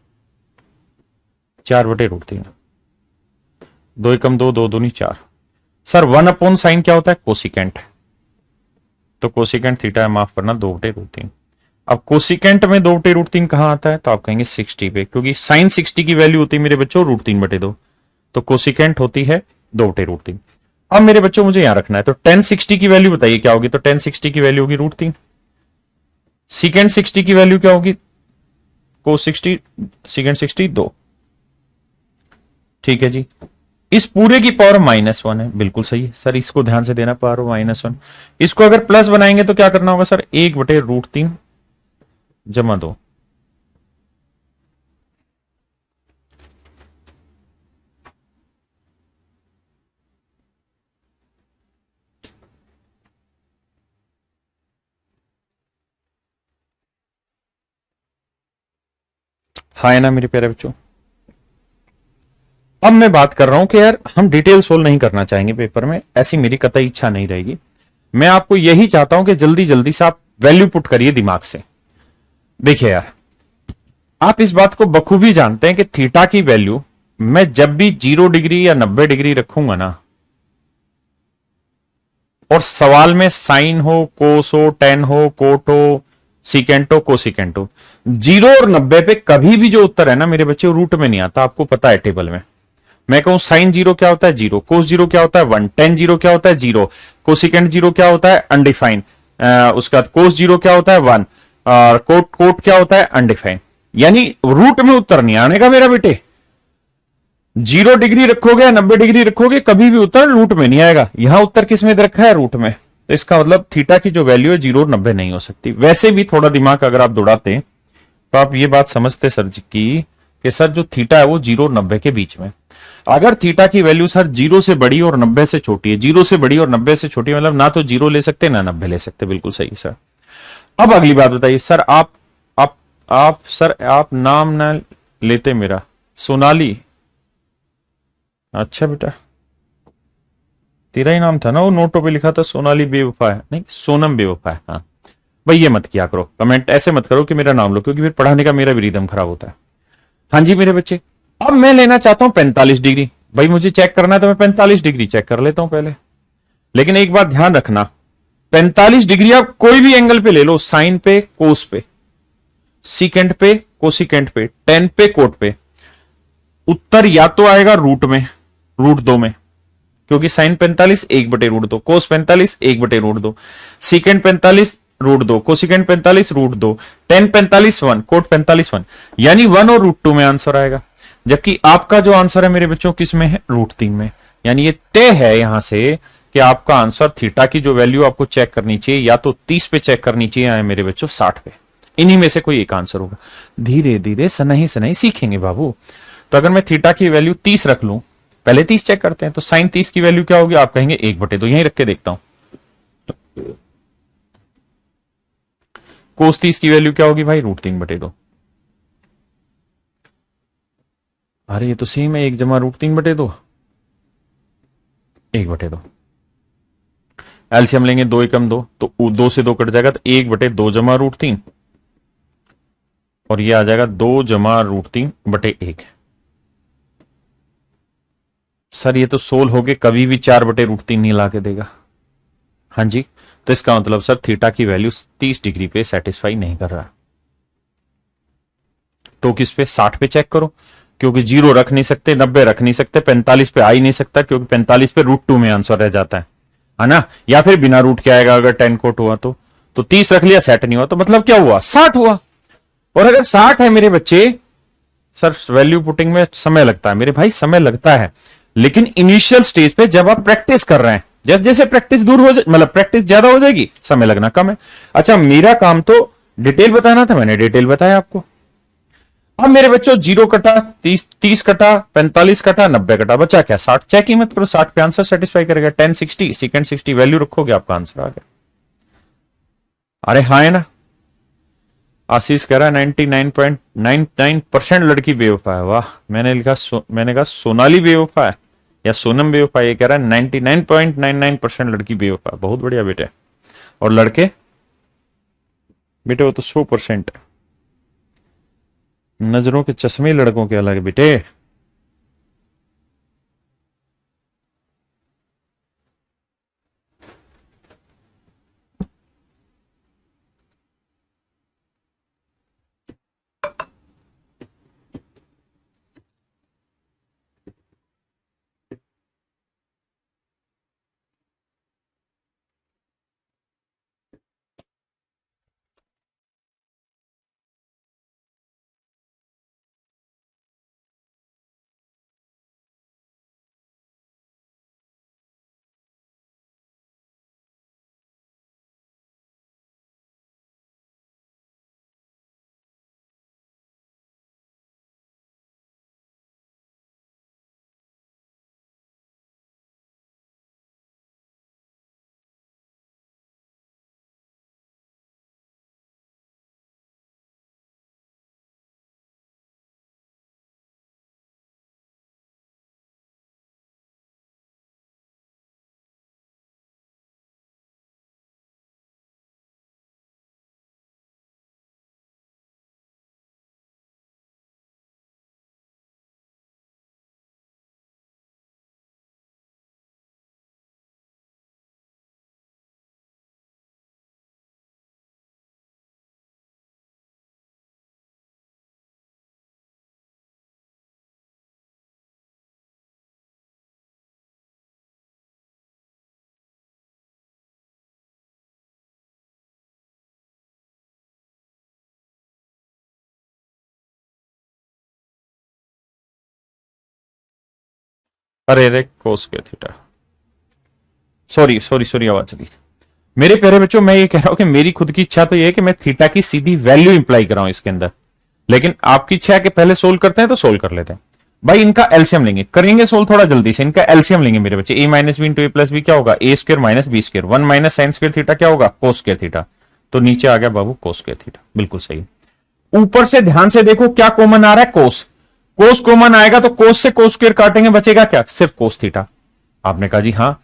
4/√3। 2 एकम 2, 2 दूनी 4 सर। 1 अपॉन साइन क्या होता है? कोसिकेंट। तो कोसिकेंट थीटा है, माफ करना, 2/√3। अब कोसिकेंट में 2/√3 कहां आता है? तो आप कहेंगे 60 पे, क्योंकि साइन 60 की वैल्यू होती है मेरे बच्चों √3/2, तो कोसिकेंट होती है 2/√3। अब मेरे बच्चों मुझे यहां रखना है, तो tan 60 की वैल्यू बताइए क्या होगी? तो tan 60 की वैल्यू होगी √3। सीकेंट 60 की वैल्यू क्या होगी? कोस 60, सीकेंट 60 2। ठीक है जी। इस पूरे की पावर -1 है, बिल्कुल सही है सर, इसको ध्यान से देना, पावर -1। इसको अगर प्लस बनाएंगे तो क्या करना होगा सर? 1/√3 जमा 2। हाँ है ना मेरे प्यारे बच्चों? अब मैं बात कर रहा हूं कि यार हम डिटेल सोल्व नहीं करना चाहेंगे पेपर में, ऐसी मेरी कतई इच्छा नहीं रहेगी। मैं आपको यही चाहता हूं कि जल्दी जल्दी से आप वैल्यू पुट करिए दिमाग से। देखिए यार, आप इस बात को बखूबी जानते हैं कि थीटा की वैल्यू मैं जब भी 0 डिग्री या 90 डिग्री रखूंगा ना, और सवाल में साइन हो, कोस हो, टेन हो, कोट हो, सीकेंट हो, कोसिकेंट हो, 0 और 90 पे कभी भी जो उत्तर है ना मेरे बच्चे, रूट में नहीं आता, आपको पता है टेबल में। मैं कहूं साइन 0 क्या होता है? 0। कोस 0 क्या होता है? 1। टेन 0 क्या होता है? 0। कोसिकेंट 0 क्या होता है? अनडिफाइंड। उसके बाद कोस 0 क्या होता है? 1। और कोट कोट क्या होता है? अनडिफाइंड। यानी रूट में उत्तर नहीं आने का मेरा बेटे। 0 डिग्री रखोगे या 90 डिग्री रखोगे, कभी भी उत्तर रूट में नहीं आएगा। यहां उत्तर किस में रखा है? रूट में। तो इसका मतलब थीटा की जो वैल्यू है 0 और 90 नहीं हो सकती। वैसे भी थोड़ा दिमाग अगर आप दौड़ाते तो आप ये बात समझते सर जी की कि सर जो थीटा है वो 0 और 90 के बीच में। अगर थीटा की वैल्यू सर 0 से बड़ी और 90 से छोटी है, 0 से बड़ी और 90 से छोटी, मतलब ना तो 0 ले सकते ना 90 ले सकते, बिल्कुल सही सर। अब अगली बात बताइए सर, आप सर आप नाम ना लेते मेरा, सोनाली। अच्छा बेटा, तेरा ही नाम था ना, वो नोटों पे लिखा था सोनाली बेवफा है, नहीं सोनम बेवफा है। हाँ भाई, ये मत किया करो कमेंट, ऐसे मत करो कि मेरा नाम लो, क्योंकि फिर पढ़ाने का मेरा भी रिदम खराब होता है। हाँ जी मेरे बच्चे, अब मैं लेना चाहता हूं 45 डिग्री। भाई मुझे चेक करना है तो मैं 45 डिग्री चेक कर लेता हूं पहले। लेकिन एक बात ध्यान रखना, 45 डिग्री आप कोई भी एंगल पे ले लो, साइन पे, कोस पे, सीकेंट पे, कोसिकेंट पे, टेन पे, कोट पे, उत्तर या तो आएगा रूट में, √2 में, क्योंकि साइन 45 1/√2, कोस 45 1/√2, सीकेंट 45 √2, कोसिकेंट 45 √2, टेन 45 1, कोट 45 1, यानी 1 और √2 में आंसर आएगा। जबकि आपका जो आंसर है मेरे बच्चों किस में है? √3 में। यानी ये तय है यहां से कि आपका आंसर थीटा की जो वैल्यू आपको चेक करनी चाहिए या तो 30 पे चेक करनी चाहिए या मेरे बच्चों 60 पे। इन्हीं में से कोई एक आंसर होगा। धीरे धीरे सनही सनही सीखेंगे बाबू। तो अगर मैं थीटा की वैल्यू 30 रख लूं, पहले 30 चेक करते हैं, तो साइन 30 की वैल्यू क्या होगी? आप कहेंगे 1/2, यहीं रख के देखता हूं। कोस 30 की वैल्यू क्या होगी भाई? √3/2। अरे ये तो सेम है, 1 जमा √3/2, 1/2। एलसीएम लेंगे, 2 एकम 2, तो 2 से 2 कट जाएगा, तो 1/2 जमा √3, और ये आ जाएगा 2 जमा √3/1। सर ये तो सोल हो के कभी भी 4/√3 नहीं ला के देगा। हाँ जी, तो इसका मतलब सर थीटा की वैल्यू 30 डिग्री पे सेटिस्फाई नहीं कर रहा। तो किस पे? 60 पे चेक करो, क्योंकि 0 रख नहीं सकते, 90 रख नहीं सकते, 45 पे आ ही नहीं सकता, क्योंकि 45 पे √2 में आंसर रह जाता है ना, या फिर बिना रूट के आएगा अगर 10 कोट हुआ तो 30 रख लिया, सेट नहीं हुआ, तो मतलब क्या हुआ? 60 हुआ। और अगर 60 है मेरे बच्चे, सर वैल्यू पुटिंग में समय लगता है मेरे भाई, समय लगता है, लेकिन इनिशियल स्टेज पे जब आप प्रैक्टिस कर रहे हैं, जैसे जैसे प्रैक्टिस दूर हो जाए, मतलब प्रैक्टिस ज्यादा हो जाएगी, समय लगना कम है। अच्छा, मेरा काम तो डिटेल बताना था, मैंने डिटेल बताया आपको। अब मेरे बच्चों 0 कटा, 30 कटा, 45 कटा, 90 कटा, बचा क्या? 60। चेक ही मत करो, 60 पे आंसर सेटिस्फाई करेगा। 10 60 सेकेंड 60 वैल्यू रखोगे, आपका आंसर आ गया। अरे हाँ है ना? आशीष कह रहा है 99.99% लड़की बेवफा है। वाह, मैंने कहा सोनाली बेवफा है या सोनम बेवफा है। ये कह रहा है 99.99% लड़की बेवफा है। बहुत बढ़िया बेटे। और लड़के बेटे वो तो 100%। नजरों के चश्मे लड़कों के अलग है बेटे। अरे रे कोस के थीटा, सॉरी सॉरी सॉरी, आवाज चली। मेरे प्यारे बच्चों, मैं ये कह रहा हूं कि मेरी खुद की इच्छा तो ये है कि मैं थीटा की सीधी वैल्यू इंप्लाई कराऊं इसके अंदर, लेकिन आपकी इच्छा है कि पहले सोल्व करते हैं तो सोल्व कर लेते हैं। भाई इनका एलसीएम लेंगे, करेंगे सोल्व थोड़ा जल्दी से। इनका एलसीएम लेंगे मेरे बच्चे। A minus B into A plus B क्या होगा? A square minus B square. 1 minus sine square theta क्या होगा? Cos square theta. तो नीचे आ गया बाबू कोस स्क्र थीटा, बिल्कुल सही। ऊपर से ध्यान से देखो क्या कॉमन आ रहा है? कोस। कोस कॉमन आएगा तो कोस से कोस स्क्र काटेंगे, बचेगा क्या? सिर्फ कोस थीटा। आपने कहा जी हाँ।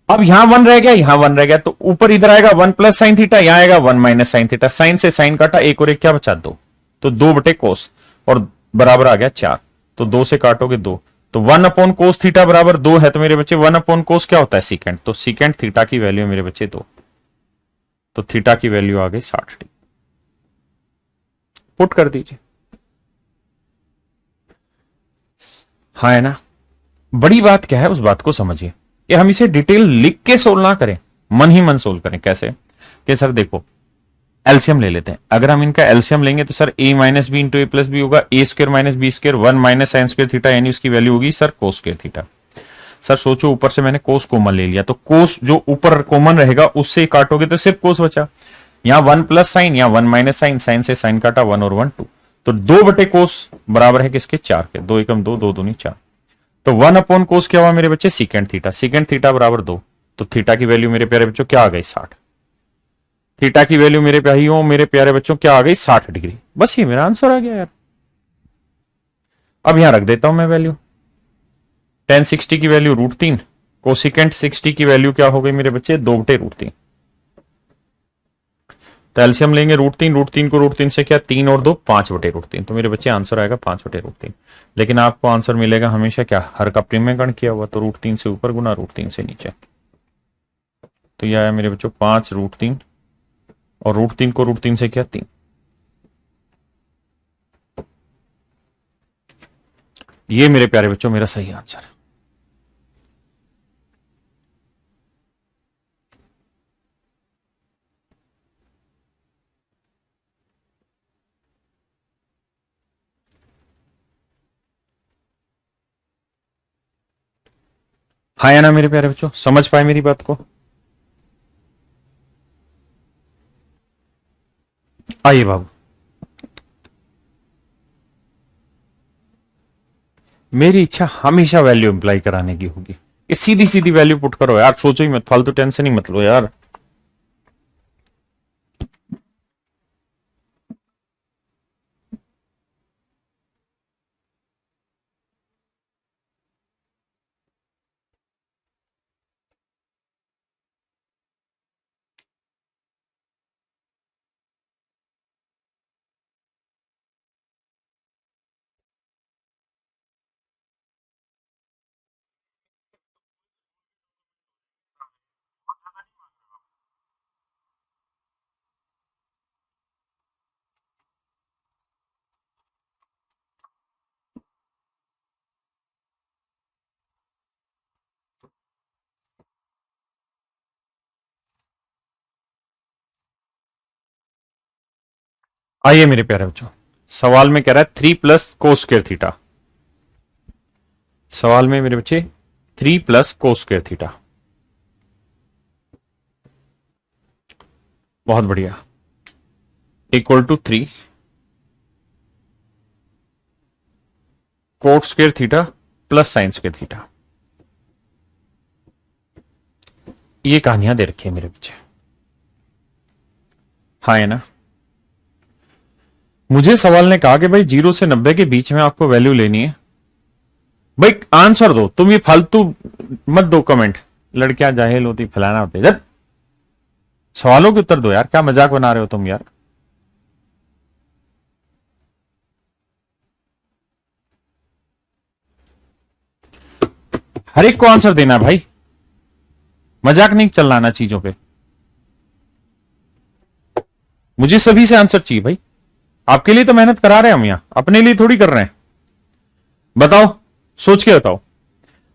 अब यहां 1 रह गया, यहां 1 रह गया, तो ऊपर इधर आएगा 1 प्लस साइन थीटा, यहां आएगा 1 माइनस साइन थीटा। साइन से साइन काटा, एक और एक क्या बचा? 2। तो 2 बटे कोस, और बराबर आ गया 4। तो 2 से काटोगे 2, तो 1 अपॉन कोस थीटा बराबर 2 है। तो मेरे बच्चे 1 अपॉन कोस क्या होता है? सीकेंट। तो सीकेंट थीटा की वैल्यू मेरे बच्चे 2। तो थीटा की वैल्यू आ गई 60 डिग्री। पुट कर दीजिए। हाँ है ना? बड़ी बात क्या है उस बात को समझिए कि हम इसे डिटेल लिख के सोल्व ना करें, मन ही मन सोल्व करें। कैसे? कि सर देखो, एलसीएम ले लेते हैं। अगर हम इनका एलसीएम लेंगे तो sir A minus B into A plus B होगा A square minus B square. 1 minus sine square theta, यानी उसकी वैल्यू होगी sir cos square theta. Sir सोचो, ऊपर से मैंने कोस कॉमन ले लिया, तो कोस जो ऊपर कॉमन रहेगा उससे काटोगे तो सिर्फ कोस बचा। यहां 1 प्लस साइन, यहां 1 माइनस साइन, साइन से साइन काटा, 1 और 1 2। तो 2 बटे कोस बराबर है किसके? 4 के। 2 एकम 2, 2 दूनी 4। तो 1 अपॉन कोस क्या हुआ मेरे बच्चे? Secant theta. सीकेंट थीटा बराबर 2। तो थीटा की वैल्यू मेरे प्यारे बच्चों क्या आ गई? 60। थीटा की वैल्यू मेरे भाइयों, मेरे प्यारे बच्चों क्या आ गई? 60 डिग्री। बस ये मेरा आंसर आ गया यार। अब यहां रख देता हूं मैं वैल्यू। टेन 60 की वैल्यू √3। कोसिकेंट 60 की वैल्यू क्या हो गई मेरे बच्चे? 2 बटे √3। तो एलसीएम लेंगे √3, √3 को √3 से क्या? 3 और 2 5 बटे √3। तो मेरे बच्चे आंसर आएगा 5 बटे √3। लेकिन आपको आंसर मिलेगा हमेशा क्या? हर का प्रीमेगण किया हुआ, तो √3 से ऊपर गुना √3 से नीचे। तो यह आया मेरे बच्चों 5 √3, और √3 को √3 से क्या? 3। ये मेरे प्यारे बच्चों मेरा सही आंसर है। हाँ या ना मेरे प्यारे बच्चों? समझ पाए मेरी बात को? आइए बाबू, मेरी इच्छा हमेशा वैल्यू इंप्लाई कराने की होगी। ये सीधी सीधी वैल्यू पुट करो यार, सोचो ही मत, फालतू टेंशन ही मत लो यार। आइए मेरे प्यारे बच्चों, सवाल में कह रहा है 3 + cos² थीटा। सवाल में मेरे बच्चे 3 + cos² थीटा। बहुत बढ़िया। =3 cot² theta plus sin² theta. ये कहानियां दे रखी है मेरे बच्चे। हाँ है ना। मुझे सवाल ने कहा कि भाई 0 से 90 के बीच में आपको वैल्यू लेनी है। भाई आंसर दो, तुम ये फालतू मत दो कमेंट। लड़कियां जाहिल होती, फलाना होते, जब सवालों के उत्तर दो यार। क्या मजाक बना रहे हो तुम यार। हर एक को आंसर देना है भाई, मजाक नहीं चलाना चीजों पे। मुझे सभी से आंसर चाहिए भाई। आपके लिए तो मेहनत करा रहे हैं हम, यहां अपने लिए थोड़ी कर रहे हैं। बताओ, सोच के बताओ।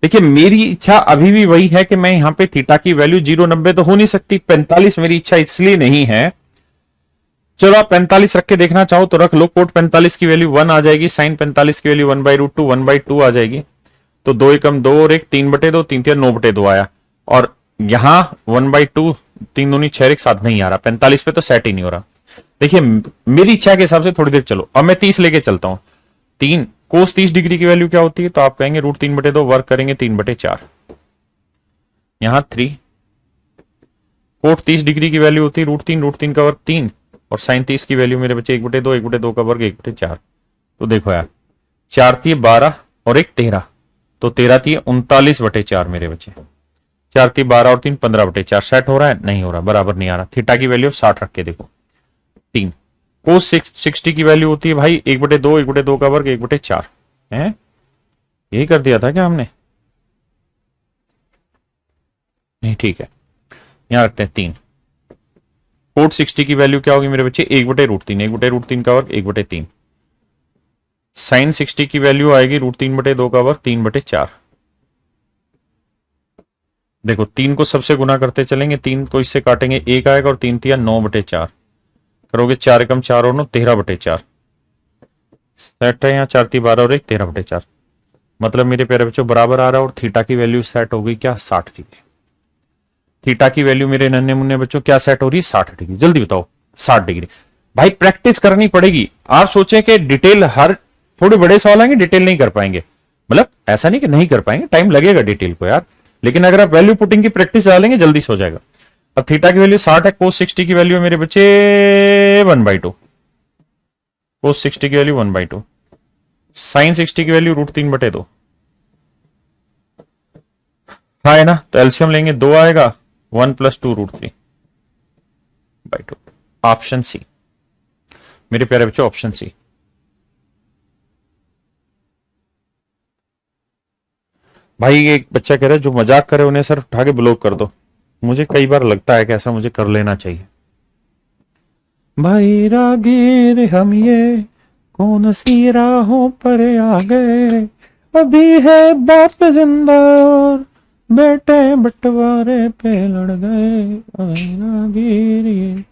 देखिए मेरी इच्छा अभी भी वही है कि मैं यहां पे थीटा की वैल्यू 090 तो हो नहीं सकती, 45 मेरी इच्छा इसलिए नहीं है। चलो आप 45 रख के देखना चाहो तो रख लो। कोट 45 की वैल्यू 1 आ जाएगी, साइन 45 की वैल्यू 1/√2 1/2 आ जाएगी। तो 2 एकम 2 और 1 3/2 3 3 9/2 आया। और यहां 1/2 3 दूनी 6 एक साथ नहीं आ रहा, 45 पे तो सेट ही नहीं हो रहा। देखिए मेरी इच्छा के हिसाब से थोड़ी देर चलो, अब मैं 30 लेके चलता हूं। 3 कोस 30 डिग्री की वैल्यू क्या होती है, तो आप कहेंगे √3/2 वर्क करेंगे 3/4। यहां 3 कोट 30 डिग्री की वैल्यू होती है √3 का वर्ग 3। और साइन 30 की वैल्यू मेरे बच्चे 1/2 1/2 का वर्ग 1/4। तो देखो यार, 4×3 = 12 और 1 13, तो 13×3 = 39/4 मेरे बच्चे। 4×3 = 12 और 3 15/4। सेट हो रहा है? नहीं हो रहा, बराबर नहीं आ रहा। थीटा की वैल्यू 60 रख के देखो। 3 कोस 60 की वैल्यू होती है भाई 1/2 1/2 का वर्ग 1/4 है। यही कर दिया था क्या हमने? नहीं, ठीक है। यहां रखते हैं 3। कोट 60 की वैल्यू क्या होगी मेरे बच्चे? 1/√3 1/√3 का वर्ग 1/3। साइन 60 की वैल्यू आएगी √3/2 का वर्ग 3/4। देखो 3 को सबसे गुना करते चलेंगे, 3 को इससे काटेंगे 1 आएगा और 3×3 = 9/4। करोगे 4×1 = 4 और 9 13/4। सेट है यहाँ 4×3 = 12 और 1 13/4। मतलब मेरे प्यारे बच्चों बराबर आ रहा है। और थीटा की वैल्यू सेट हो गई क्या? 60 डिग्री। थीटा की वैल्यू मेरे नन्हे मुन्ने बच्चों क्या सेट हो रही है? 60 डिग्री। जल्दी बताओ, 60 डिग्री। भाई प्रैक्टिस करनी पड़ेगी। आप सोचे कि डिटेल हर थोड़े बड़े सवाल आएंगे डिटेल नहीं कर पाएंगे, मतलब ऐसा नहीं कि नहीं कर पाएंगे, टाइम लगेगा डिटेल को यार। लेकिन अगर आप वैल्यू पुटिंग की प्रैक्टिस डालेंगे जल्दी से हो जाएगा। अब थीटा की वैल्यू 60 है, कोस 60 की वैल्यू है मेरे बच्चे 1/2। कोस 60 की वैल्यू 1/2। साइन 60 की वैल्यू √3/2। हाँ है ना। तो एलसीएम लेंगे 2 आएगा, 1 + 2√3/2। ऑप्शन सी मेरे प्यारे बच्चों, ऑप्शन सी। भाई एक बच्चा कह रहा है जो मजाक करे उन्हें सर उठा के ब्लॉक कर दो। मुझे कई बार लगता है कि ऐसा मुझे कर लेना चाहिए। भाई रागीर हम ये कौन सी राहों पर आ गए, अभी है बाप जिंदा और बेटे बंटवारे पे लड़ गए। भाई रागीर ये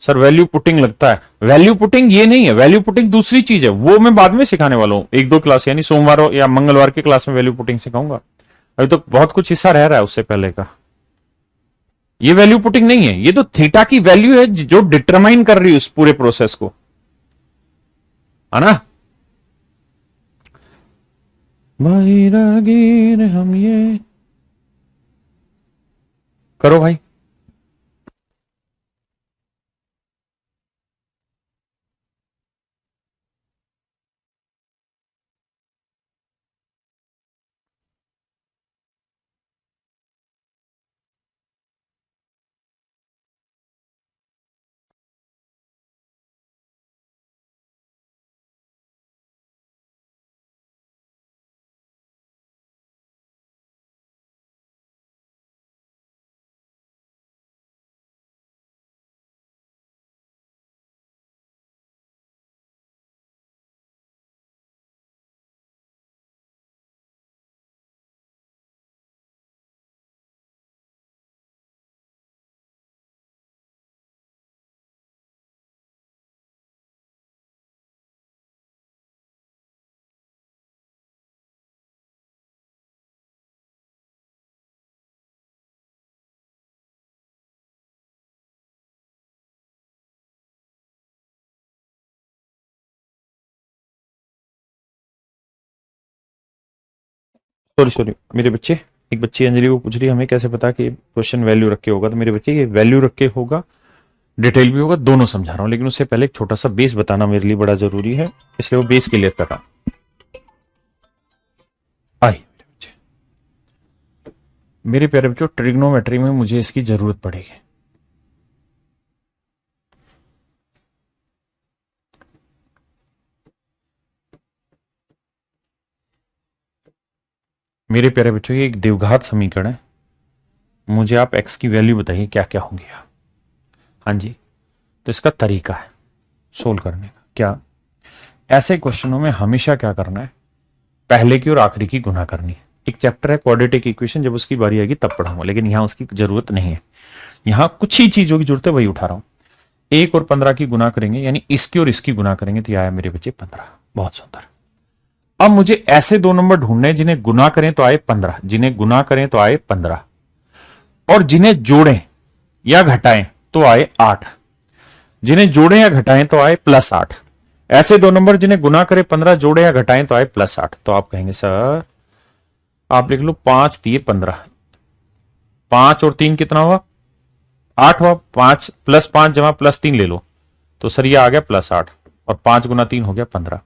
सर वैल्यू पुटिंग लगता है। वैल्यू पुटिंग ये नहीं है, वैल्यू पुटिंग दूसरी चीज है, वो मैं बाद में सिखाने वाला हूं। 1-2 क्लास यानी सोमवार या मंगलवार की क्लास में वैल्यू पुटिंग सिखाऊंगा। अभी तो बहुत कुछ हिस्सा रह रहा है उससे पहले का। ये वैल्यू पुटिंग नहीं है, ये तो थीटा की वैल्यू है जो डिटरमाइन कर रही है उस पूरे प्रोसेस को, है ना। भाई रागीर हम ये करो भाई। सॉरी सॉरी मेरे बच्चे, एक बच्ची अंजलि वो पूछ रही है हमें कैसे पता कि क्वेश्चन वैल्यू रख के होगा। तो मेरे बच्चे ये वैल्यू रख के होगा, डिटेल भी होगा, दोनों समझा रहा हूं, लेकिन उससे पहले एक छोटा सा बेस बताना मेरे लिए बड़ा जरूरी है, इसलिए वो बेस क्लियर कर रहा हूं। आई मेरे प्यारे बच्चों, ट्रिग्नोमेट्री में मुझे इसकी जरूरत पड़ेगी। मेरे प्यारे बच्चों, ये एक द्विघात समीकरण है, मुझे आप x की वैल्यू बताइए क्या क्या होंगी। हाँ जी, तो इसका तरीका है सोल्व करने का क्या, ऐसे क्वेश्चनों में हमेशा क्या करना है, पहले की और आखिरी की गुना करनी है। एक चैप्टर है क्वाड्रेटिक इक्वेशन, जब उसकी बारी आएगी तब पढ़ाऊंगा, लेकिन यहां उसकी जरूरत नहीं है। यहां कुछ ही चीजों की जरूरत है, वही उठा रहा हूं। 1 और 15 की गुना करेंगे, यानी इसकी और इसकी गुना करेंगे, तो आया मेरे बच्चे 15। बहुत सुंदर। अब मुझे ऐसे दो नंबर ढूंढने जिन्हें गुना करें तो आए 15, जिन्हें गुना करें तो आए 15, और जिन्हें जोड़ें या घटाएं तो आए 8, जिन्हें जोड़ें या घटाएं तो आए +8। ऐसे दो नंबर जिन्हें गुना करें 15, जोड़े या घटाएं तो आए +8। तो आप कहेंगे सर, आप लिख लो 5 दिए 15, 5 और 3 कितना हुआ 8 हुआ, 5 + 5 जमा +3 ले लो, तो सर ये आ गया +8, और 5 गुना 3 हो गया 15।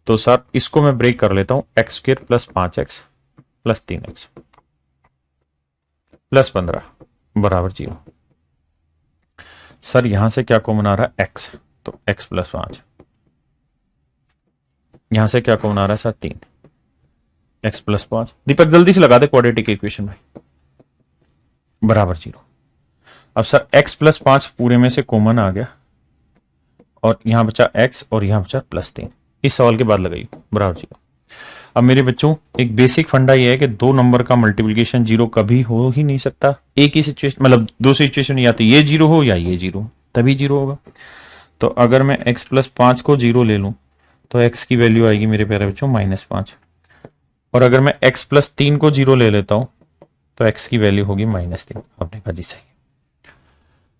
तो सर इसको मैं ब्रेक कर लेता हूं, x² + 5x + 3x + 15 बराबर 0। सर यहां से क्या कॉमन आ रहा है x, तो x + 5। यहां से क्या कॉमन आ रहा है सर 3, x + 5। दीपक जल्दी से लगा दे क्वाड्रेटिक इक्वेशन में, बराबर 0। अब सर x + 5 पूरे में से कॉमन आ गया, और यहां बचा x और यहां बचा +3। इस सवाल के बाद लगाइए, बराबर 0। अब मेरे बच्चों, एक बेसिक फंडा यह है कि दो नंबर का मल्टीप्लिकेशन 0 कभी हो ही नहीं सकता। एक ही सिचुएशन, मतलब दो सिचुएशन, या तो ये 0 हो या ये 0, तभी 0 होगा। तो अगर मैं x + 5 को 0 ले लूं, तो x की वैल्यू आएगी मेरे प्यारे बच्चों -5। और अगर मैं x + 3 को 0 ले लेता हूं, तो x की वैल्यू होगी -3। आपने कहा जी सही।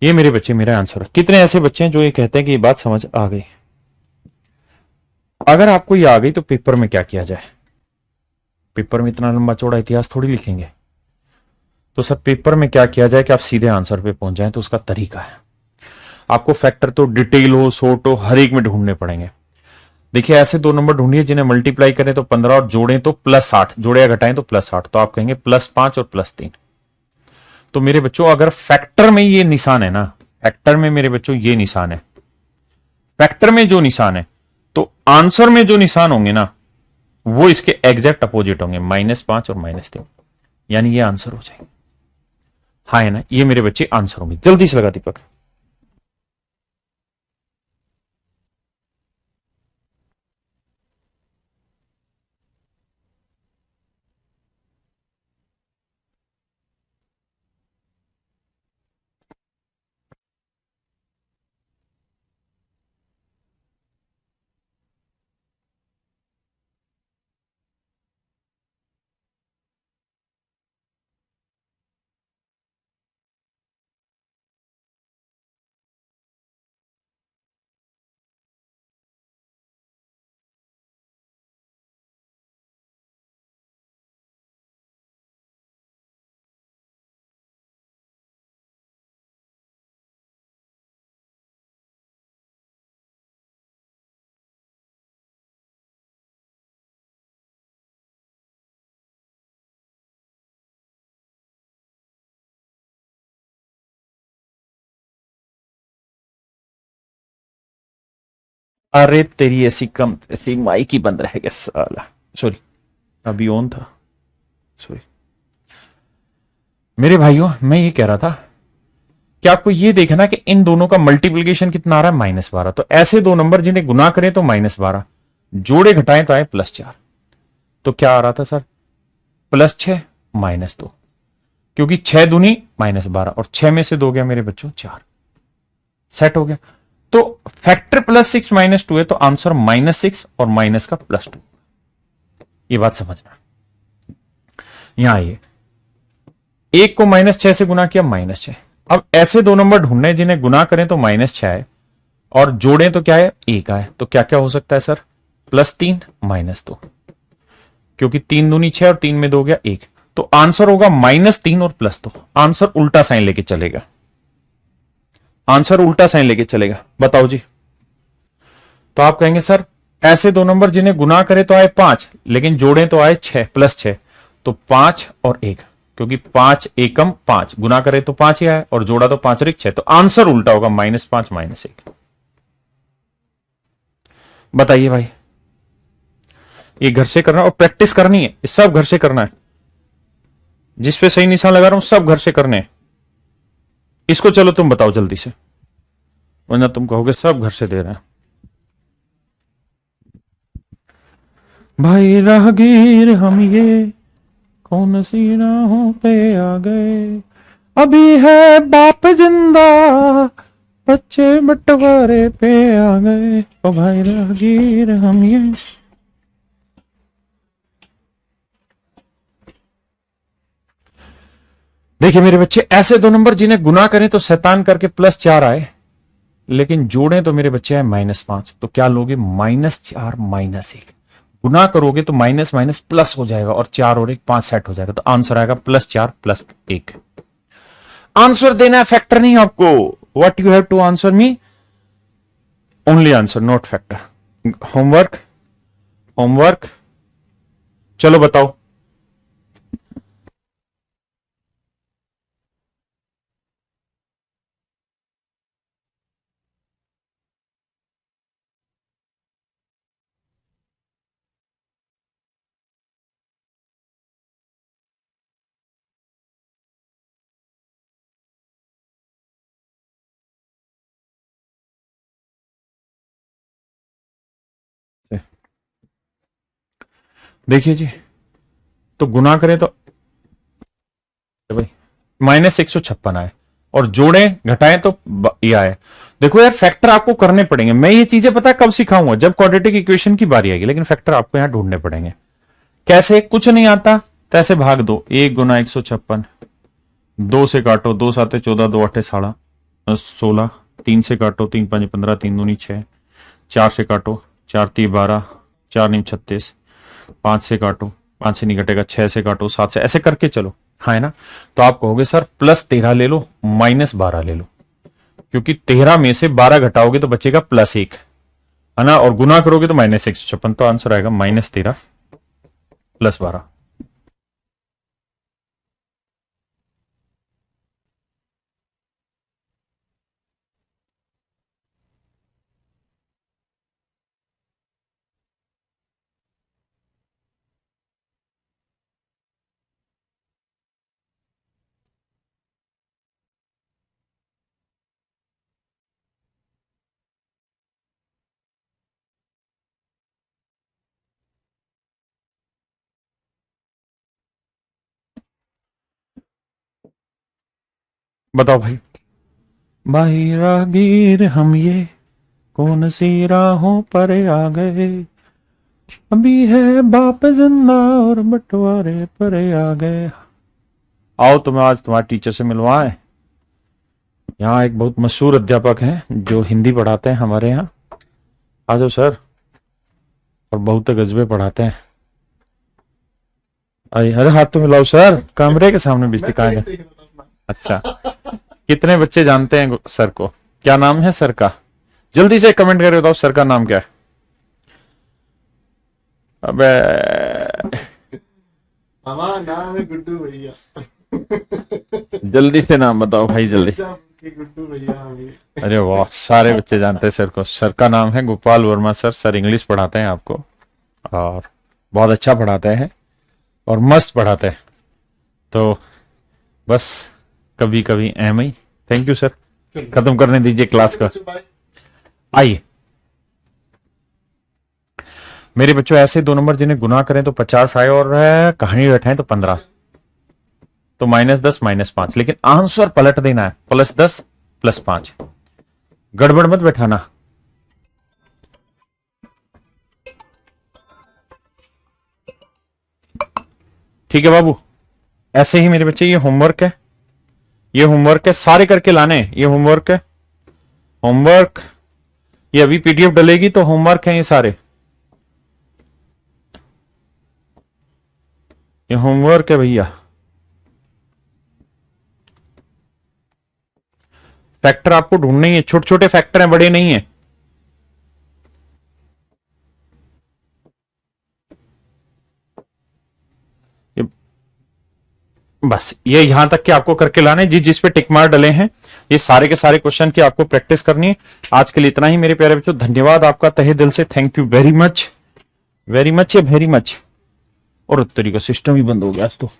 ये मेरे बच्चे मेरा आंसर है। कितने ऐसे बच्चे हैं जो ये कहते हैं कि ये बात समझ आ गई? अगर आपको ये आ गई तो पेपर में क्या किया जाए? पेपर में इतना लंबा चौड़ा इतिहास थोड़ी लिखेंगे। तो सर पेपर में क्या किया जाए कि आप सीधे आंसर पे पहुंच जाएं? तो उसका तरीका है, आपको फैक्टर तो डिटेल हो, शॉर्ट हो, हर एक में ढूंढने पड़ेंगे। देखिए, ऐसे दो नंबर ढूंढिए जिन्हें मल्टीप्लाई करें तो 15 और जोड़ें तो +8, जोड़े या घटाएं तो +8। तो आप कहेंगे +5 और +3। तो मेरे बच्चों, अगर फैक्टर में ये निशान है ना, फैक्टर में मेरे बच्चों ये निशान है, फैक्टर में जो निशान है, तो आंसर में जो निशान होंगे ना, वो इसके एग्जैक्ट अपोजिट होंगे, -5 और -3। यानी ये आंसर हो जाएंगे। हाँ है ना, ये मेरे बच्चे आंसर होंगे। जल्दी से लगा दीपक। अरे तेरी ऐसी कम, ऐसी माइक ही बंद रह गया साला। सॉरी, अभी ऑन था, सॉरी। मेरे भाइयों, मैं ये कह रहा था कि आपको ये देखना कि इन दोनों का मल्टीप्लीकेशन कितना आ रहा है, -12। तो ऐसे दो नंबर जिन्हें गुना करें तो -12, जोड़े घटाएं तो आए +4। तो क्या आ रहा था सर, +6 -2, क्योंकि 6 दूनी -12, और 6 में से 2 गया मेरे बच्चों 4। सेट हो गया। तो फैक्टर +6 -2 है, तो आंसर -6 और माइनस का +2। ये बात समझना। यहां आइए, 1 को -6 से गुना किया, -6। अब ऐसे दो नंबर ढूंढने जिन्हें गुना करें तो -6 है, और जोड़ें तो क्या है, 1 है। तो क्या क्या हो सकता है सर, +3 -2, क्योंकि 3 दूनी 6 और 3 में 2 गया 1, तो आंसर होगा -3 और +2। आंसर उल्टा साइन लेके चलेगा, आंसर उल्टा साइन लेके चलेगा। बताओ जी। तो आप कहेंगे सर ऐसे दो नंबर जिन्हें गुना करें तो आए 5, लेकिन जोड़ें तो आए 6 +6, तो 5 और 1, क्योंकि 5 एकम 5, गुना करे तो 5 ही आए और जोड़ा तो 5 और 1 6, तो आंसर उल्टा होगा -5 -1। बताइए भाई, ये घर से करना और प्रैक्टिस करनी है, ये सब घर से करना है। जिस पे सही निशान लगा रहा हूं सब घर से करने हैं। इसको चलो तुम बताओ जल्दी से, वरना तुम कहोगे सब घर से दे रहे हैं। भाई राहगीर हम ये कौन सी राहों पे आ गए, अभी है बाप जिंदा बच्चे बंटवारे पे आ गए, ओ भाई राहगीर हम ये। देखिए मेरे बच्चे, ऐसे दो नंबर जिन्हें गुना करें तो शैतान करके +4 आए, लेकिन जोड़ें तो मेरे बच्चे आए -5, तो क्या लोगे -4 -1। गुना करोगे तो माइनस माइनस प्लस हो जाएगा और 4 और 1 5 सेट हो जाएगा, तो आंसर आएगा +4 +1। आंसर देना है, फैक्टर नहीं आपको। What you have to answer me, only answer not factor. Homework homework, चलो बताओ। देखिए जी, तो गुना करें तो भाई -156 आए, और जोड़े घटाएं तो ये आए। देखो यार, फैक्टर आपको करने पड़ेंगे। मैं ये चीजें पता है कब सिखाऊंगा, जब क्वाड्रेटिक इक्वेशन की बारी आएगी, लेकिन फैक्टर आपको यहां ढूंढने पड़ेंगे। कैसे, कुछ नहीं आता तो ऐसे भाग दो, 1 गुना 156, 2 से काटो, 2 7 14, 2 8 16, 3 से काटो, 3 5 15, 3 दूनी 6, 4 से काटो, 4 3 12, 4 9 36, 5 से काटो, 5 से नहीं कटेगा, 6 से काटो, 7 से, ऐसे करके चलो। हाँ है ना, तो आप कहोगे सर +13 ले लो -12 ले लो, क्योंकि 13 में से 12 घटाओगे तो बचेगा +1, है ना, और गुना करोगे तो -156, तो आंसर आएगा -13 +12। बताओ भाई। भाई रागीर हम ये कौन सी राहों पर आ गए, अभी है बाप जिंदा और बंटवारे पर आ गए। आओ तुम्हें आज तुम्हारे टीचर से मिलवाए। यहाँ एक बहुत मशहूर अध्यापक हैं जो हिंदी पढ़ाते हैं हमारे यहाँ। आ जाओ सर, और बहुत गजबे पढ़ाते हैं। अरे हाथ तो मिलाओ सर, कमरे के सामने बिजली कहाँ है। अच्छा, कितने बच्चे जानते हैं सर को, क्या नाम है सर का? जल्दी से कमेंट करके बताओ सर का नाम क्या है। अबे हमारा नाम है गुड्डू भैया। जल्दी से नाम बताओ भाई, जल्दी। गुड्डू भैया। अरे वाह, सारे बच्चे जानते हैं सर को। सर का नाम है Gopal Verma sir. Sir English पढ़ाते हैं आपको, और बहुत अच्छा पढ़ाते हैं और मस्त पढ़ाते हैं। तो बस कभी कभी एम ही। थैंक यू सर, खत्म करने दीजिए क्लास का। आइए मेरे बच्चों, ऐसे दो नंबर जिन्हें गुना करें तो 50 आए और कहानी बैठाएं तो 15, तो -10 -5, लेकिन आंसर पलट देना है, +10 +5। गड़बड़ मत बैठाना। ठीक है बाबू, ऐसे ही मेरे बच्चे, ये होमवर्क है, ये होमवर्क है, सारे करके लाने। ये होमवर्क है, होमवर्क, ये अभी पीडीएफ डलेगी तो होमवर्क है ये सारे। ये होमवर्क है भैया। फैक्टर आपको ढूंढने ही है, छोटे छोटे फैक्टर हैं, बड़े नहीं है। ये बस ये यहां तक के आपको करके लाने, जिस पे टिक मार डले हैं, ये सारे के सारे क्वेश्चन की आपको प्रैक्टिस करनी है। आज के लिए इतना ही मेरे प्यारे बच्चों, धन्यवाद आपका तहे दिल से, thank you very much, very much या वेरी मच। और उत्तरी का सिस्टम ही बंद हो गया आज तो।